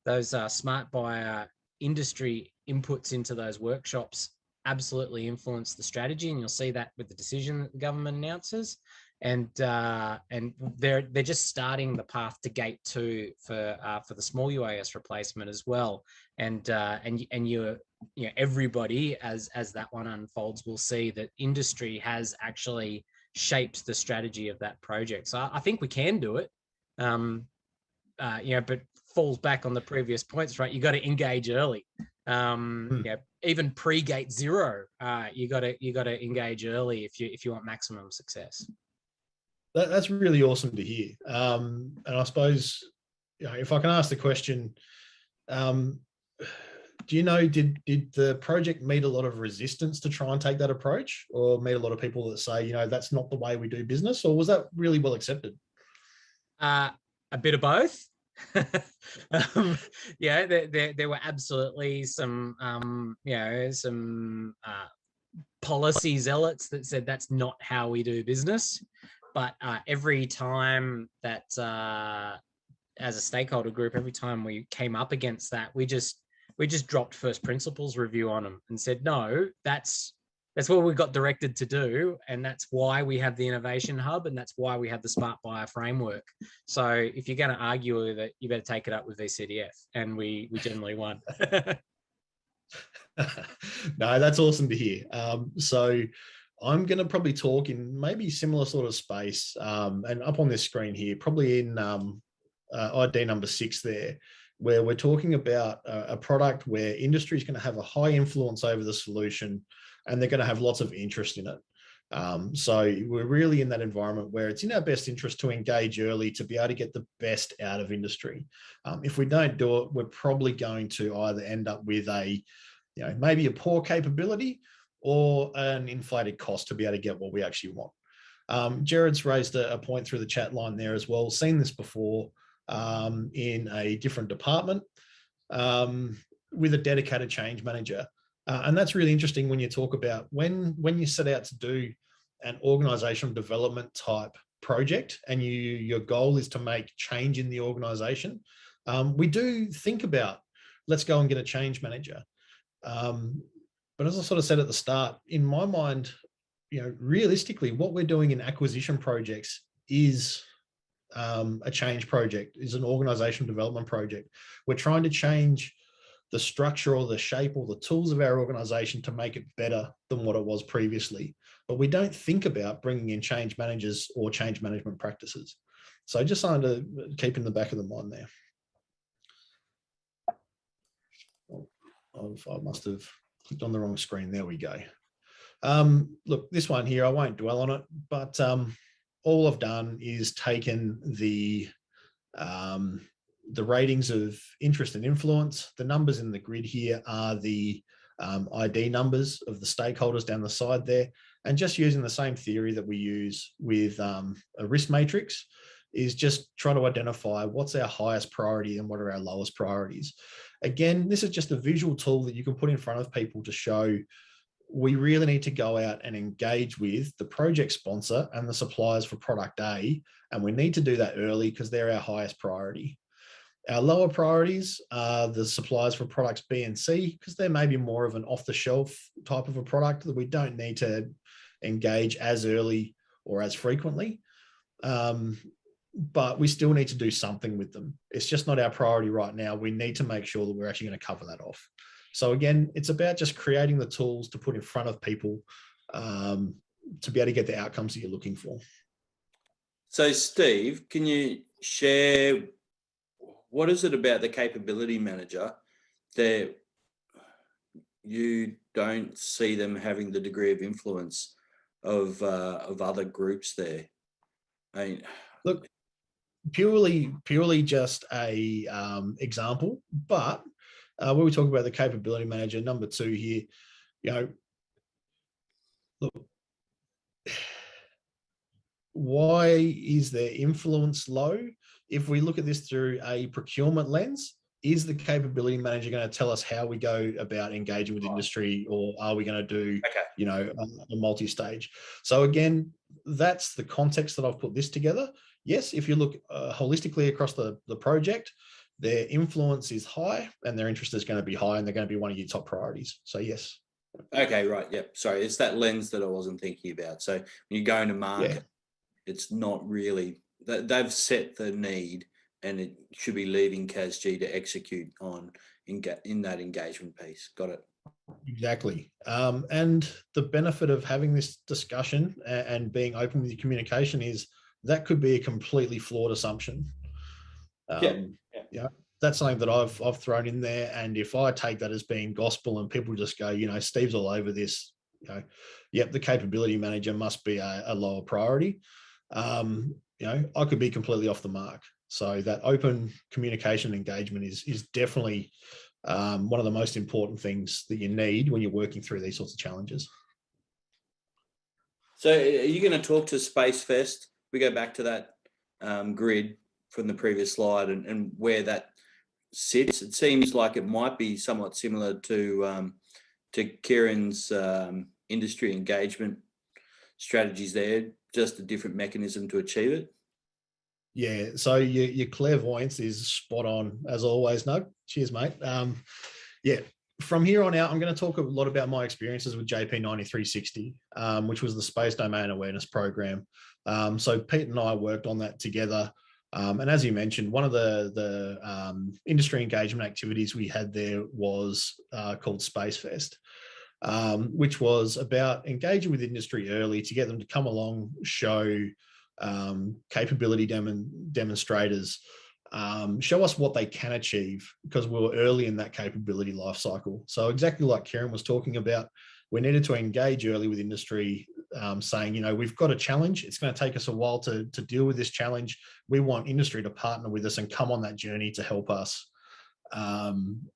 those Smart Buyer industry inputs into those workshops absolutely influence the strategy, and you'll see that with the decision that the government announces. And they're just starting the path to Gate 2 for the small UAS replacement as well. And everybody as that one unfolds will see that industry has actually shapes the strategy of that project. So I think we can do it. But falls back on the previous points, right? You got to engage early. Even pre-gate zero, you got to engage early if you want maximum success. That's really awesome to hear. And I suppose, if I can ask the question, do you know, did the project meet a lot of resistance to try and take that approach, or meet a lot of people that say, that's not the way we do business, or was that really well accepted? A bit of both. There were absolutely some policy zealots that said that's not how we do business. But every time that, as a stakeholder group, every time we came up against that, we just dropped first principles review on them and said, no, that's what we got directed to do, and that's why we have the innovation hub, and that's why we have the smart buyer framework. So if you're going to argue with it, you better take it up with VCDF, and we generally won. No, that's awesome to hear. So I'm going to probably talk in maybe similar sort of space, and up on this screen here, probably in ID number 6 there, where we're talking about a product where industry is going to have a high influence over the solution, and they're going to have lots of interest in it. So we're really in that environment where it's in our best interest to engage early to be able to get the best out of industry. If we don't do it, we're probably going to either end up with maybe a poor capability or an inflated cost to be able to get what we actually want. Jared's raised a point through the chat line there as well. Seen this before in a different department with a dedicated change manager. And that's really interesting when you talk about when you set out to do an organizational development type project and your goal is to make change in the organization. We do think about, let's go and get a change manager. But as I sort of said at the start, in my mind, realistically, what we're doing in acquisition projects is a change project, is an organizational development project. We're trying to change the structure or the shape or the tools of our organization to make it better than what it was previously. But we don't think about bringing in change managers or change management practices. So just something to keep in the back of the mind there. I must have clicked on the wrong screen. There we go. Look, this one here, I won't dwell on it, but all I've done is taken the ratings of interest and influence. The numbers in the grid here are the ID numbers of the stakeholders down the side there. And just using the same theory that we use with a risk matrix is just try to identify what's our highest priority and what are our lowest priorities. Again, this is just a visual tool that you can put in front of people to show we really need to go out and engage with the project sponsor and the suppliers for product A. And we need to do that early because they're our highest priority. Our lower priorities are the suppliers for products B and C, because they're maybe more of an off-the-shelf type of a product that we don't need to engage as early or as frequently. But we still need to do something with them. It's just not our priority right now. We need to make sure that we're actually going to cover that off. So again, it's about just creating the tools to put in front of people to be able to get the outcomes that you're looking for. So Steve, can you share what is it about the capability manager that you don't see them having the degree of influence of other groups there? I mean, look, purely just a example, but when we talk about the capability manager, number 2 here, look, why is their influence low? If we look at this through a procurement lens, is the capability manager going to tell us how we go about engaging with industry, or are we going to do, a multi-stage? So again, that's the context that I've put this together. Yes, if you look holistically across the project, their influence is high and their interest is going to be high, and they're going to be one of your top priorities. So yes. Okay, right. Yep. Sorry, it's that lens that I wasn't thinking about. So when you're going to market, it's not really, they've set the need, and it should be leaving CASG to execute on in that engagement piece. Got it. Exactly. And the benefit of having this discussion and being open with your communication is that could be a completely flawed assumption. Yeah. Yeah, that's something that I've thrown in there. And if I take that as being gospel and people just go, Steve's all over this, yep, the capability manager must be a lower priority. I could be completely off the mark. So that open communication engagement is definitely one of the most important things that you need when you're working through these sorts of challenges. So are you going to talk to Space Fest? We go back to that grid from the previous slide and where that sits. It seems like it might be somewhat similar to Kieran's industry engagement strategies there, just a different mechanism to achieve it. Yeah, so your clairvoyance is spot on as always. No, cheers, mate. Yeah, from here on out, I'm going to talk a lot about my experiences with JP9360, which was the Space Domain Awareness program. So Pete and I worked on that together. And as you mentioned, one of the industry engagement activities we had there was called Space Fest, which was about engaging with industry early to get them to come along, show capability demonstrators, show us what they can achieve, because we were early in that capability life cycle. So exactly like Kieran was talking about, we needed to engage early with industry, saying, we've got a challenge. It's going to take us a while to deal with this challenge. We want industry to partner with us and come on that journey to help us,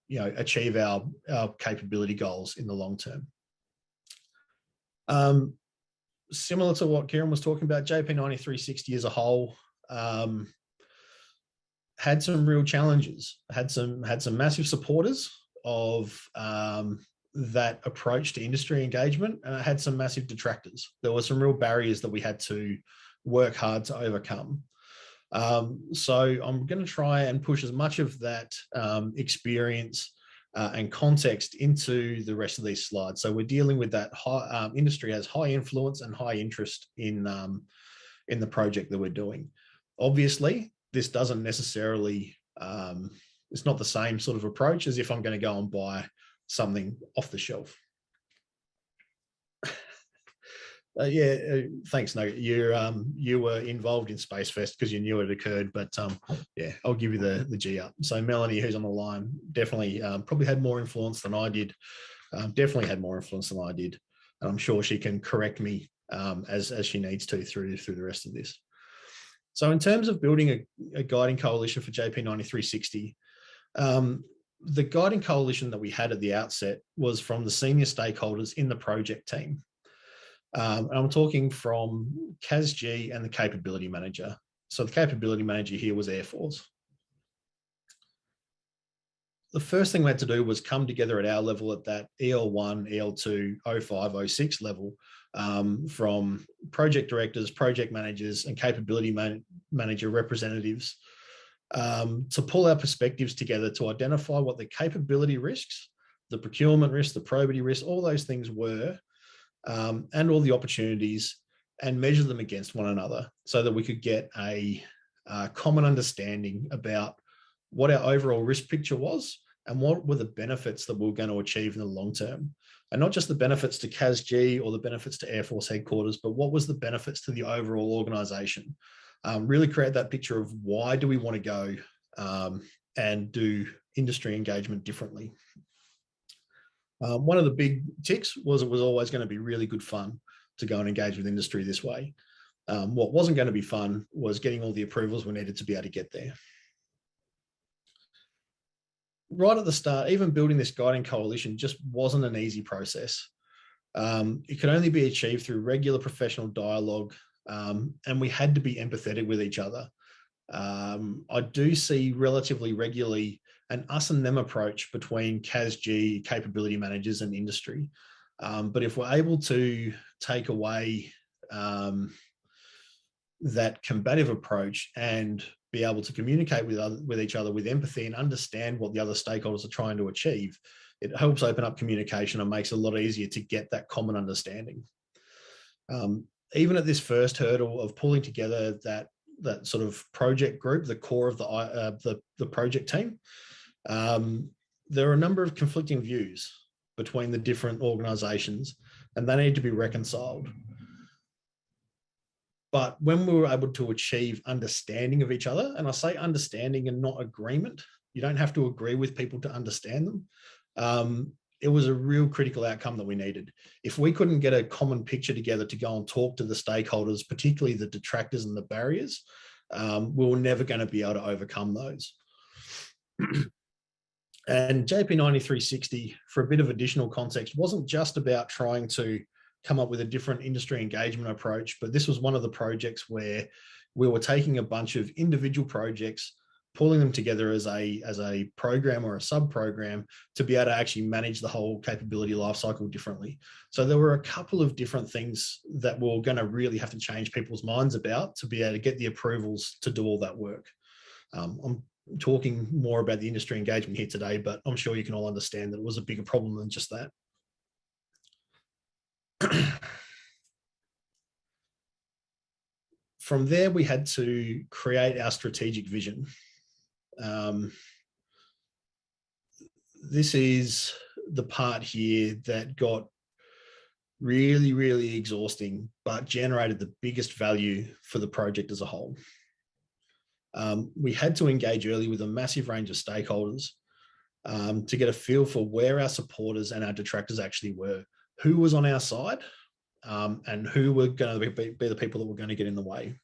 achieve our capability goals in the long term. Similar to what Kieran was talking about, JP9360 as a whole had some real challenges, had some massive supporters of that approach to industry engagement, and it had some massive detractors. There were some real barriers that we had to work hard to overcome. So I'm going to try and push as much of that experience and context into the rest of these slides. So we're dealing with that industry has high influence and high interest in the project that we're doing. Obviously, this doesn't necessarily, it's not the same sort of approach as if I'm going to go and buy something off the shelf. Thanks, Nugget. You were involved in Space Fest because you knew it occurred, but I'll give you the G up. So Melanie, who's on the line, definitely probably had more influence than I did. Definitely had more influence than I did, and I'm sure she can correct me as she needs to through the rest of this. So in terms of building a guiding coalition for JP9360, the guiding coalition that we had at the outset was from the senior stakeholders in the project team. And I'm talking from CASG and the capability manager. So the capability manager here was Air Force. The first thing we had to do was come together at our level at that EL1, EL2, 05, 06 level, from project directors, project managers, and capability manager representatives, to pull our perspectives together to identify what the capability risks, the procurement risks, the probity risks, all those things were, and all the opportunities, and measure them against one another so that we could get a common understanding about what our overall risk picture was and what were the benefits that we were going to achieve in the long term. And not just the benefits to CASG or the benefits to Air Force headquarters, but what was the benefits to the overall organisation. Really create that picture of why do we want to go and do industry engagement differently. One of the big ticks was it was always going to be really good fun to go and engage with industry this way. What wasn't going to be fun was getting all the approvals we needed to be able to get there. Right at the start, even building this guiding coalition just wasn't an easy process. It could only be achieved through regular professional dialogue, and we had to be empathetic with each other. I do see relatively regularly an us and them approach between CASG, capability managers, and industry. But if we're able to take away that combative approach and be able to communicate with each other with empathy and understand what the other stakeholders are trying to achieve, it helps open up communication and makes it a lot easier to get that common understanding. Even at this first hurdle of pulling together that sort of project group, the core of the project team, there are a number of conflicting views. between the different organisations, and they need to be reconciled. But when we were able to achieve understanding of each other, and I say understanding and not agreement, you don't have to agree with people to understand them. It was a real critical outcome that we needed. If we couldn't get a common picture together to go and talk to the stakeholders, particularly the detractors and the barriers, we were never going to be able to overcome those. And JP9360, for a bit of additional context, wasn't just about trying to come up with a different industry engagement approach, but this was one of the projects where we were taking a bunch of individual projects, pulling them together as a program or a sub-program to be able to actually manage the whole capability lifecycle differently. So there were a couple of different things that we're going to really have to change people's minds about to be able to get the approvals to do all that work. I'm talking more about the industry engagement here today, but I'm sure you can all understand that it was a bigger problem than just that. From there, we had to create our strategic vision. This is the part here that got really, really exhausting, but generated the biggest value for the project as a whole. We had to engage early with a massive range of stakeholders to get a feel for where our supporters and our detractors actually were, who was on our side, and who were going to be the people that were going to get in the way.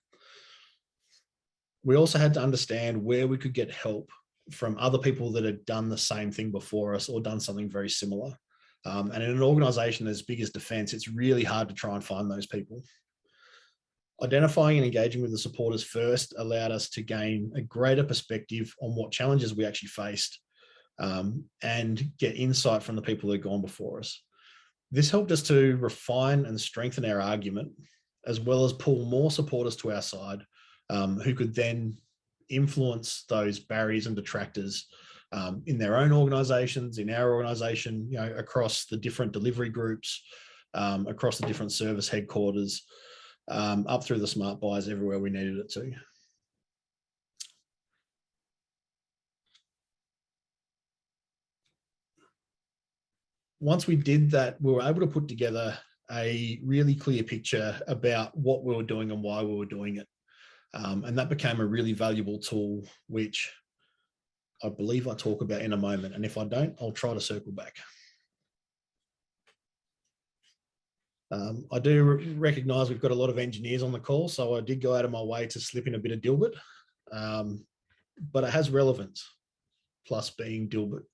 We also had to understand where we could get help from other people that had done the same thing before us or done something very similar. And in an organisation as big as Defence, it's really hard to try and find those people. Identifying and engaging with the supporters first allowed us to gain a greater perspective on what challenges we actually faced, and get insight from the people that had gone before us. This helped us to refine and strengthen our argument, as well as pull more supporters to our side, who could then influence those barriers and detractors in their own organisations, in our organisation, you know, across the different delivery groups, across the different service headquarters, up through the smart buys everywhere we needed it to. Once we did that, we were able to put together a really clear picture about what we were doing and why we were doing it. And that became a really valuable tool, which I believe I'll talk about in a moment. And if I don't, I'll try to circle back. I do recognise we've got a lot of engineers on the call, so I did go out of my way to slip in a bit of Dilbert, but it has relevance, plus being Dilbert.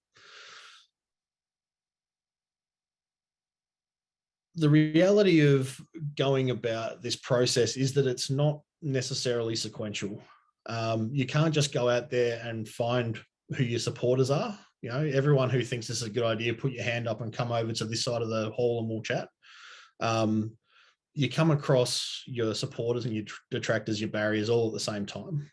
The reality of going about this process is that it's not necessarily sequential. You can't just go out there and find who your supporters are. You know, everyone who thinks this is a good idea, put your hand up and come over to this side of the hall and we'll chat. You come across your supporters and your detractors, your barriers all at the same time.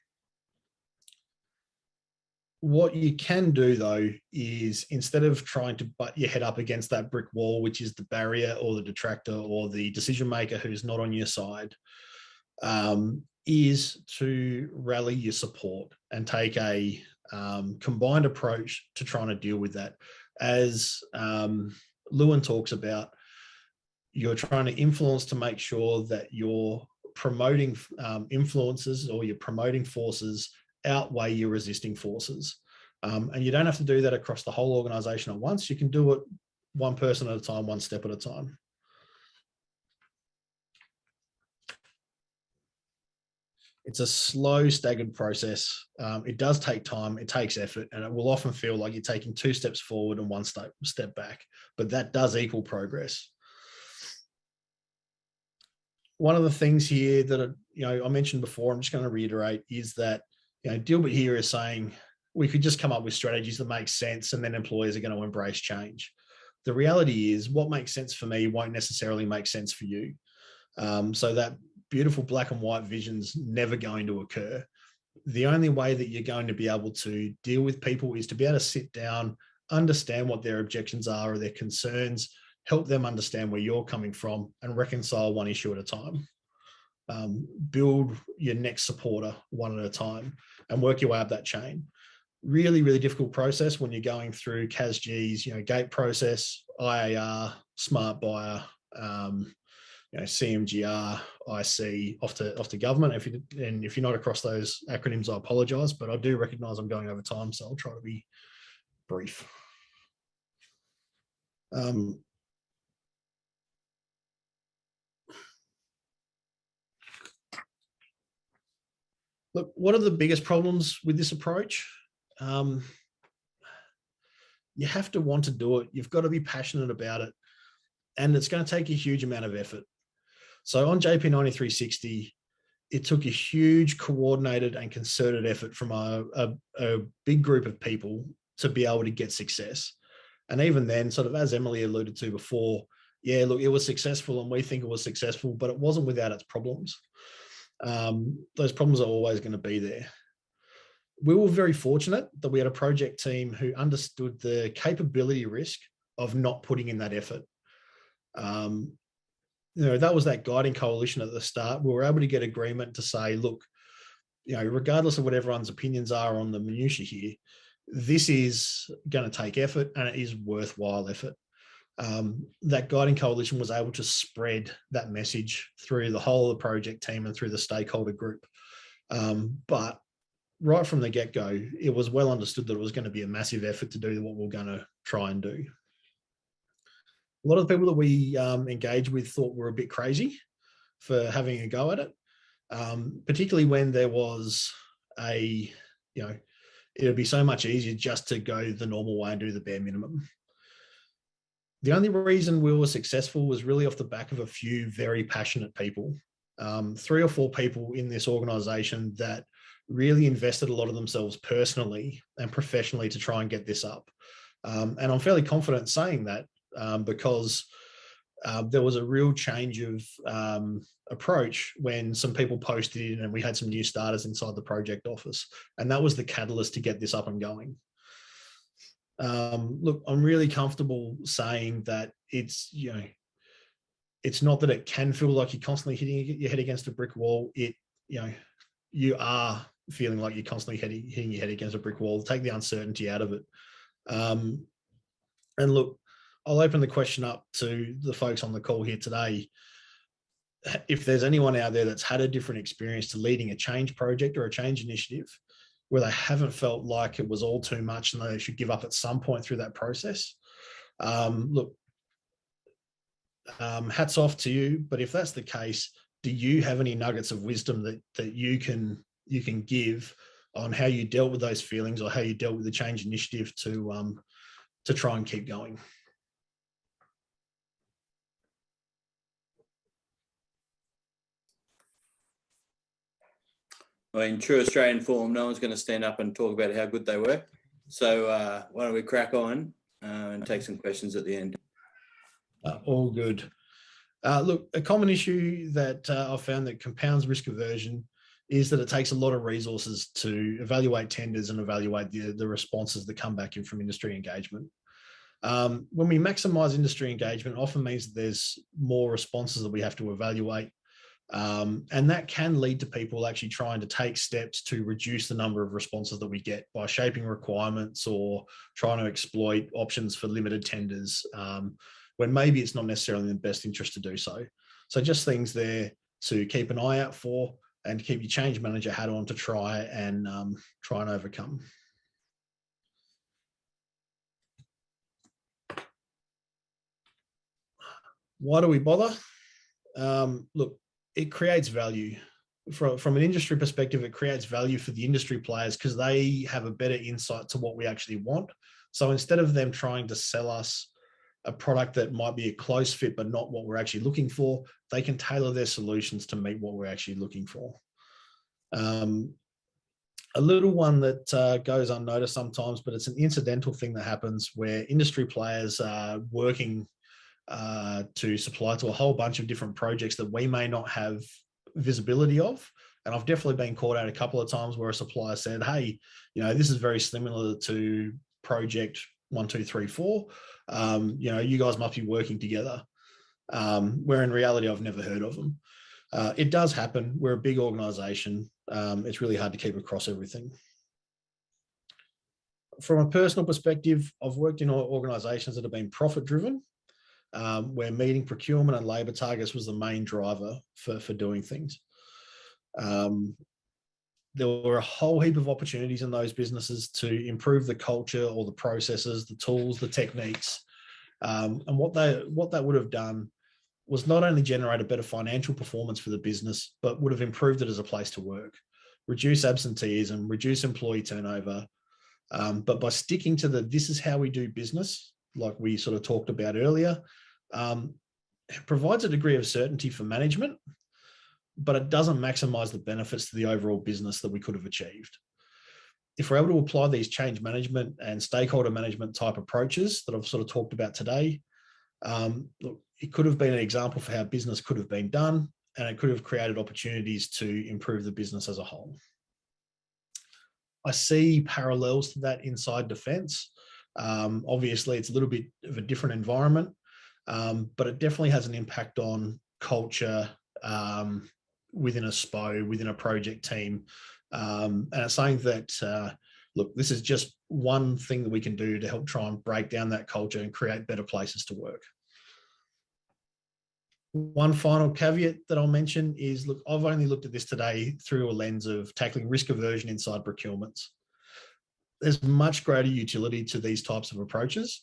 What you can do, though, is instead of trying to butt your head up against that brick wall, which is the barrier or the detractor or the decision maker who's not on your side, is to rally your support and take a combined approach to trying to deal with that. As Lewin talks about, you're trying to influence to make sure that you're promoting influences or you're promoting forces outweigh your resisting forces. And you don't have to do that across the whole organization at once. You can do it one person at a time, one step at a time. It's a slow, staggered process. It does take time, it takes effort, and it will often feel like you're taking 2 steps forward and 1 step back, but that does equal progress. One of the things here that I mentioned before, I'm just going to reiterate, is that Dilbert here is saying we could just come up with strategies that make sense and then employers are going to embrace change. The reality is what makes sense for me won't necessarily make sense for you. So that beautiful black and white vision's never going to occur. The only way that you're going to be able to deal with people is to be able to sit down, understand what their objections are or their concerns, help them understand where you're coming from and reconcile one issue at a time. Build your next supporter one at a time and work your way up that chain. really, really difficult process when you're going through CASG's, gate process, IAR, smart buyer, CMGR, IC, off to government. If you're not across those acronyms, I apologise, but I do recognise I'm going over time, so I'll try to be brief. Look, what are the biggest problems with this approach? You have to want to do it. You've got to be passionate about it, and it's going to take a huge amount of effort. So on JP9360, it took a huge coordinated and concerted effort from a big group of people to be able to get success. And even then, sort of as Emily alluded to before, yeah, look, it was successful and we think it was successful, but it wasn't without its problems. Those problems are always going to be there. We were very fortunate that we had a project team who understood the capability risk of not putting in that effort. That was that guiding coalition at the start. We were able to get agreement to say, look, regardless of what everyone's opinions are on the minutiae here, this is going to take effort and it is worthwhile effort. That guiding coalition was able to spread that message through the whole of the project team and through the stakeholder group. But right from the get-go, it was well understood that it was going to be a massive effort to do what we're going to try and do. A lot of the people that we engaged with thought we're a bit crazy for having a go at it, particularly when there was it would be so much easier just to go the normal way and do the bare minimum. The only reason we were successful was really off the back of a few very passionate people, 3 or 4 people in this organisation that really invested a lot of themselves personally and professionally to try and get this up. And I'm fairly confident saying that because there was a real change of approach when some people posted in and we had some new starters inside the project office. And that was the catalyst to get this up and going. Look, I'm really comfortable saying that it's not that it can feel like you're constantly hitting your head against a brick wall. You are feeling like you're constantly hitting your head against a brick wall. Take the uncertainty out of it. And look, I'll open the question up to the folks on the call here today. If there's anyone out there that's had a different experience to leading a change project or a change initiative where they haven't felt like it was all too much and they should give up at some point through that process, hats off to you. But if that's the case, do you have any nuggets of wisdom that you can give on how you dealt with those feelings or how you dealt with the change initiative to try and keep going? Well, in true Australian form, no one's going to stand up and talk about how good they were. So why don't we crack on and take some questions at the end? All good. Look, a common issue that I've found that compounds risk aversion is that it takes a lot of resources to evaluate tenders and evaluate the responses that come back in from industry engagement. When we maximise industry engagement, it often means that there's more responses that we have to evaluate. And that can lead to people actually trying to take steps to reduce the number of responses that we get by shaping requirements or trying to exploit options for limited tenders when maybe it's not necessarily in the best interest to do so. So just things there to keep an eye out for and to keep your change manager hat on to try and overcome. Why do we bother? Look, it creates value. From an industry perspective, it creates value for the industry players because they have a better insight to what we actually want. So instead of them trying to sell us a product that might be a close fit but not what we're actually looking for, they can tailor their solutions to meet what we're actually looking for. A little one that goes unnoticed sometimes, but it's an incidental thing that happens where industry players are working to supply to a whole bunch of different projects that we may not have visibility of. And I've definitely been caught out a couple of times where a supplier said, hey, this is very similar to project 1, 2, 3, 4. You guys must be working together. Where in reality, I've never heard of them. It does happen. We're a big organization. It's really hard to keep across everything. From a personal perspective, I've worked in organisations that have been profit-driven, where meeting procurement and labour targets was the main driver for doing things. There were a whole heap of opportunities in those businesses to improve the culture or the processes, the tools, the techniques. And what that would have done was not only generate a better financial performance for the business, but would have improved it as a place to work, reduce absenteeism, reduce employee turnover. But by sticking to this is how we do business, like we sort of talked about earlier, it provides a degree of certainty for management, but it doesn't maximize the benefits to the overall business that we could have achieved. If we're able to apply these change management and stakeholder management type approaches that I've sort of talked about today, look, it could have been an example for how business could have been done, and it could have created opportunities to improve the business as a whole. I see parallels to that inside defence. Obviously, it's a little bit of a different environment, but it definitely has an impact on culture within a SPO, within a project team. And it's saying that, look, this is just one thing that we can do to help try and break down that culture and create better places to work. One final caveat that I'll mention is, look, I've only looked at this today through a lens of tackling risk aversion inside procurements. There's much greater utility to these types of approaches,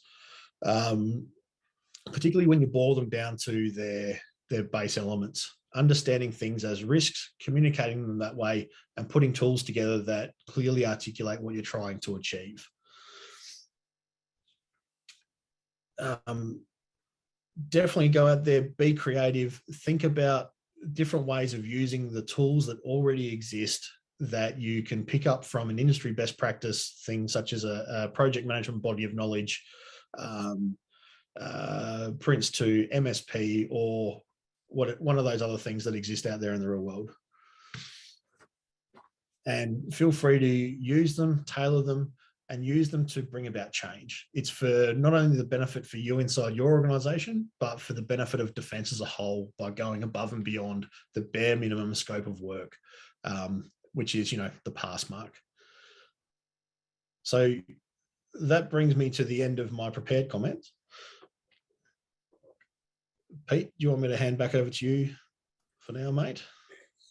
particularly when you boil them down to their base elements. Understanding things as risks, communicating them that way, and putting tools together that clearly articulate what you're trying to achieve. Definitely go out there, be creative, think about different ways of using the tools that already exist that you can pick up from an industry best practice, things such as a project management body of knowledge, Prince 2, MSP, or one of those other things that exist out there in the real world. And feel free to use them, tailor them, and use them to bring about change. It's for not only the benefit for you inside your organisation, but for the benefit of defence as a whole by going above and beyond the bare minimum scope of work, which is, the pass mark. So that brings me to the end of my prepared comments. Pete, do you want me to hand back over to you for now, mate?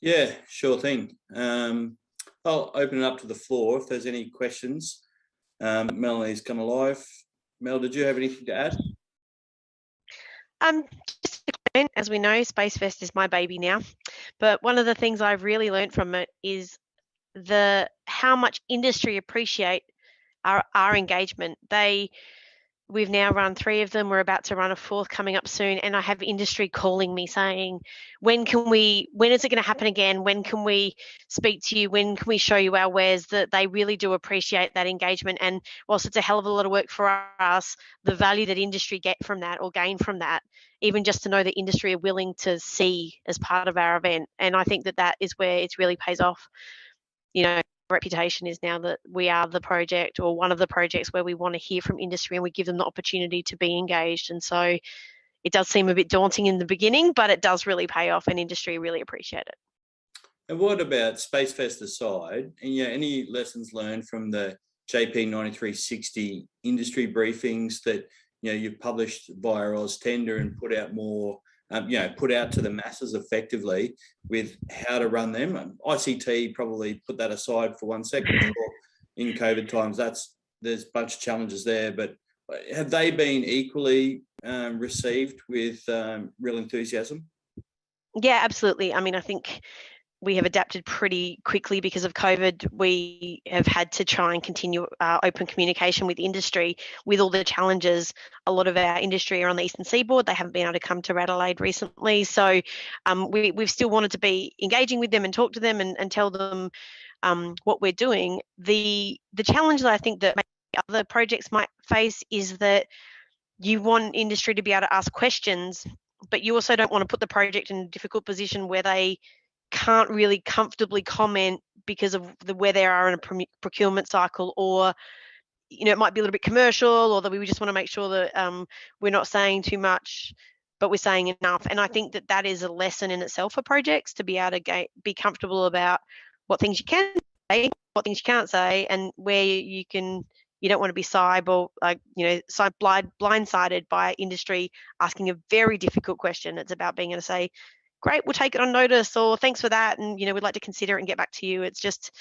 Yeah, sure thing. I'll open it up to the floor if there's any questions. Melanie's come alive. Mel, did you have anything to add? Just a comment. As we know, Space Fest is my baby now. But one of the things I've really learned from it is how much industry appreciate our engagement. We've now run 3 of them. We're about to run a 4th coming up soon. And I have industry calling me saying, when is it going to happen again? When can we speak to you? When can we show you our wares? That they really do appreciate that engagement. And whilst it's a hell of a lot of work for us, the value that industry get from that or gain from that, even just to know that industry are willing to see as part of our event. And I think that is where it really pays off. Reputation is now that we are the project or one of the projects where we want to hear from industry and we give them the opportunity to be engaged. And so it does seem a bit daunting in the beginning, but it does really pay off and industry really appreciate it. And what about Space Fest aside, and any lessons learned from the JP9360 industry briefings that you've published via AusTender and put out more, put out to the masses effectively with how to run them? ICT probably put that aside for 1 second. In COVID times, there's a bunch of challenges there, but have they been equally received with real enthusiasm? Yeah, absolutely. I mean, I think we have adapted pretty quickly because of COVID. We have had to try and continue open communication with industry with all the challenges. A lot of our industry are on the Eastern Seaboard. They haven't been able to come to Adelaide recently. So we've still wanted to be engaging with them and talk to them and tell them what we're doing. The challenge that I think that maybe other projects might face is that you want industry to be able to ask questions, but you also don't want to put the project in a difficult position where they can't really comfortably comment because of where they are in a procurement cycle, or it might be a little bit commercial, or that we just want to make sure that we're not saying too much but we're saying enough. And I think that is a lesson in itself for projects, to be able to be comfortable about what things you can say, what things you can't say, and where you can You don't want to be blindsided by industry asking a very difficult question. It's about being able to say, great, we'll take it on notice, or thanks for that, and we'd like to consider it and get back to you. It's just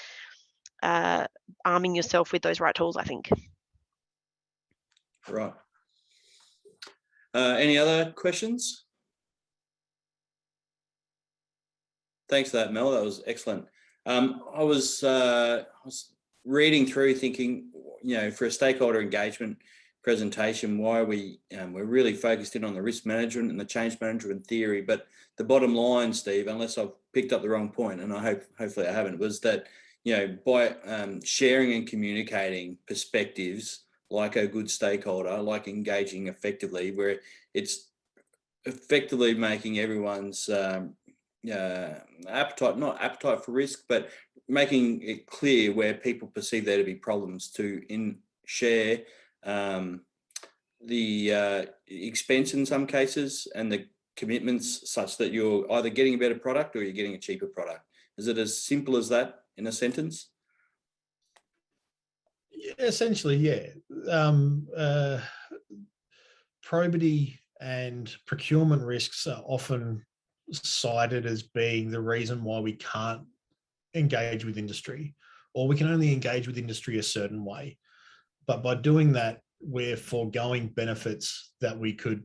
arming yourself with those right tools, I think. Right. Any other questions? Thanks for that, Mel. That was excellent. I was reading through, thinking, for a stakeholder engagement presentation, why we're really focused in on the risk management and the change management theory. But the bottom line, Steve, unless I've picked up the wrong point, and hopefully I haven't, was that by sharing and communicating perspectives like a good stakeholder, like engaging effectively, where it's effectively making everyone's not appetite for risk, but making it clear where people perceive there to be problems, to share the expense in some cases and the commitments, such that you're either getting a better product or you're getting a cheaper product. Is it as simple as that in a sentence? Essentially, yeah. Probity and procurement risks are often cited as being the reason why we can't engage with industry, or we can only engage with industry a certain way. But by doing that, we're foregoing benefits that we could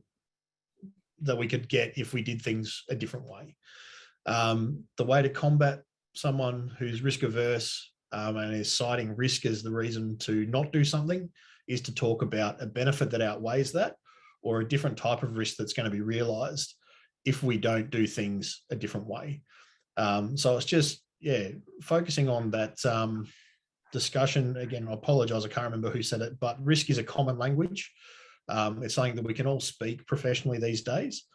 get if we did things a different way. The way to combat someone who's risk averse and is citing risk as the reason to not do something is to talk about a benefit that outweighs that, or a different type of risk that's going to be realized if we don't do things a different way. So it's just, focusing on that discussion. Again, I apologize, I can't remember who said it, but risk is a common language. It's something that we can all speak professionally these days.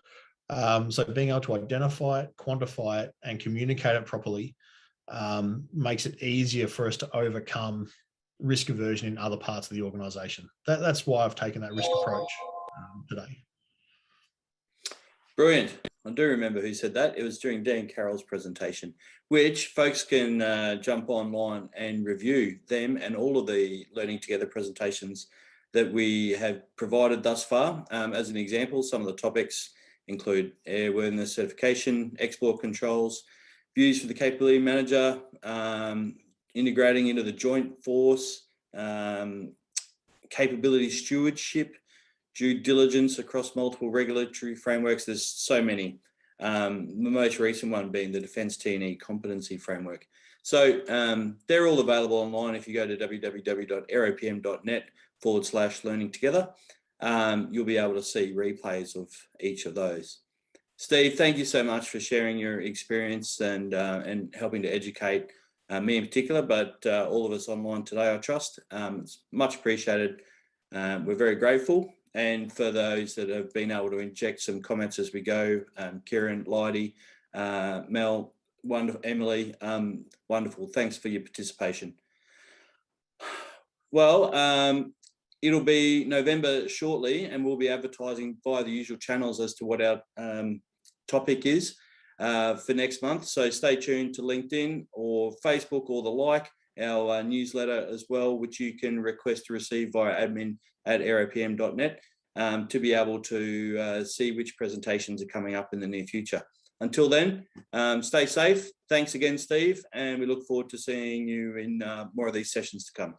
So being able to identify it, quantify it, and communicate it properly makes it easier for us to overcome risk aversion in other parts of the organisation. That's why I've taken that risk approach today. Brilliant. I do remember who said that. It was during Dan Carroll's presentation, which folks can jump online and review them and all of the Learning Together presentations that we have provided thus far. As an example, some of the topics include airworthiness certification, export controls, views for the capability manager, integrating into the joint force, capability stewardship, due diligence across multiple regulatory frameworks. There's so many. The most recent one being the Defence T&E Competency Framework. So they're all available online. If you go to www.aeropm.net/learning together, you'll be able to see replays of each of those. Steve, thank you so much for sharing your experience and helping to educate me in particular, but all of us online today, I trust. It's much appreciated. We're very grateful. And for those that have been able to inject some comments as we go, Kieran, Lydie, Mel, wonderful, Emily, wonderful. Thanks for your participation. Well, it'll be November shortly, and we'll be advertising via the usual channels as to what our topic is for next month. So stay tuned to LinkedIn or Facebook or the like, our newsletter as well, which you can request to receive via admin@aeropm.net to be able to see which presentations are coming up in the near future. Until then, stay safe. Thanks again, Steve, and we look forward to seeing you in more of these sessions to come.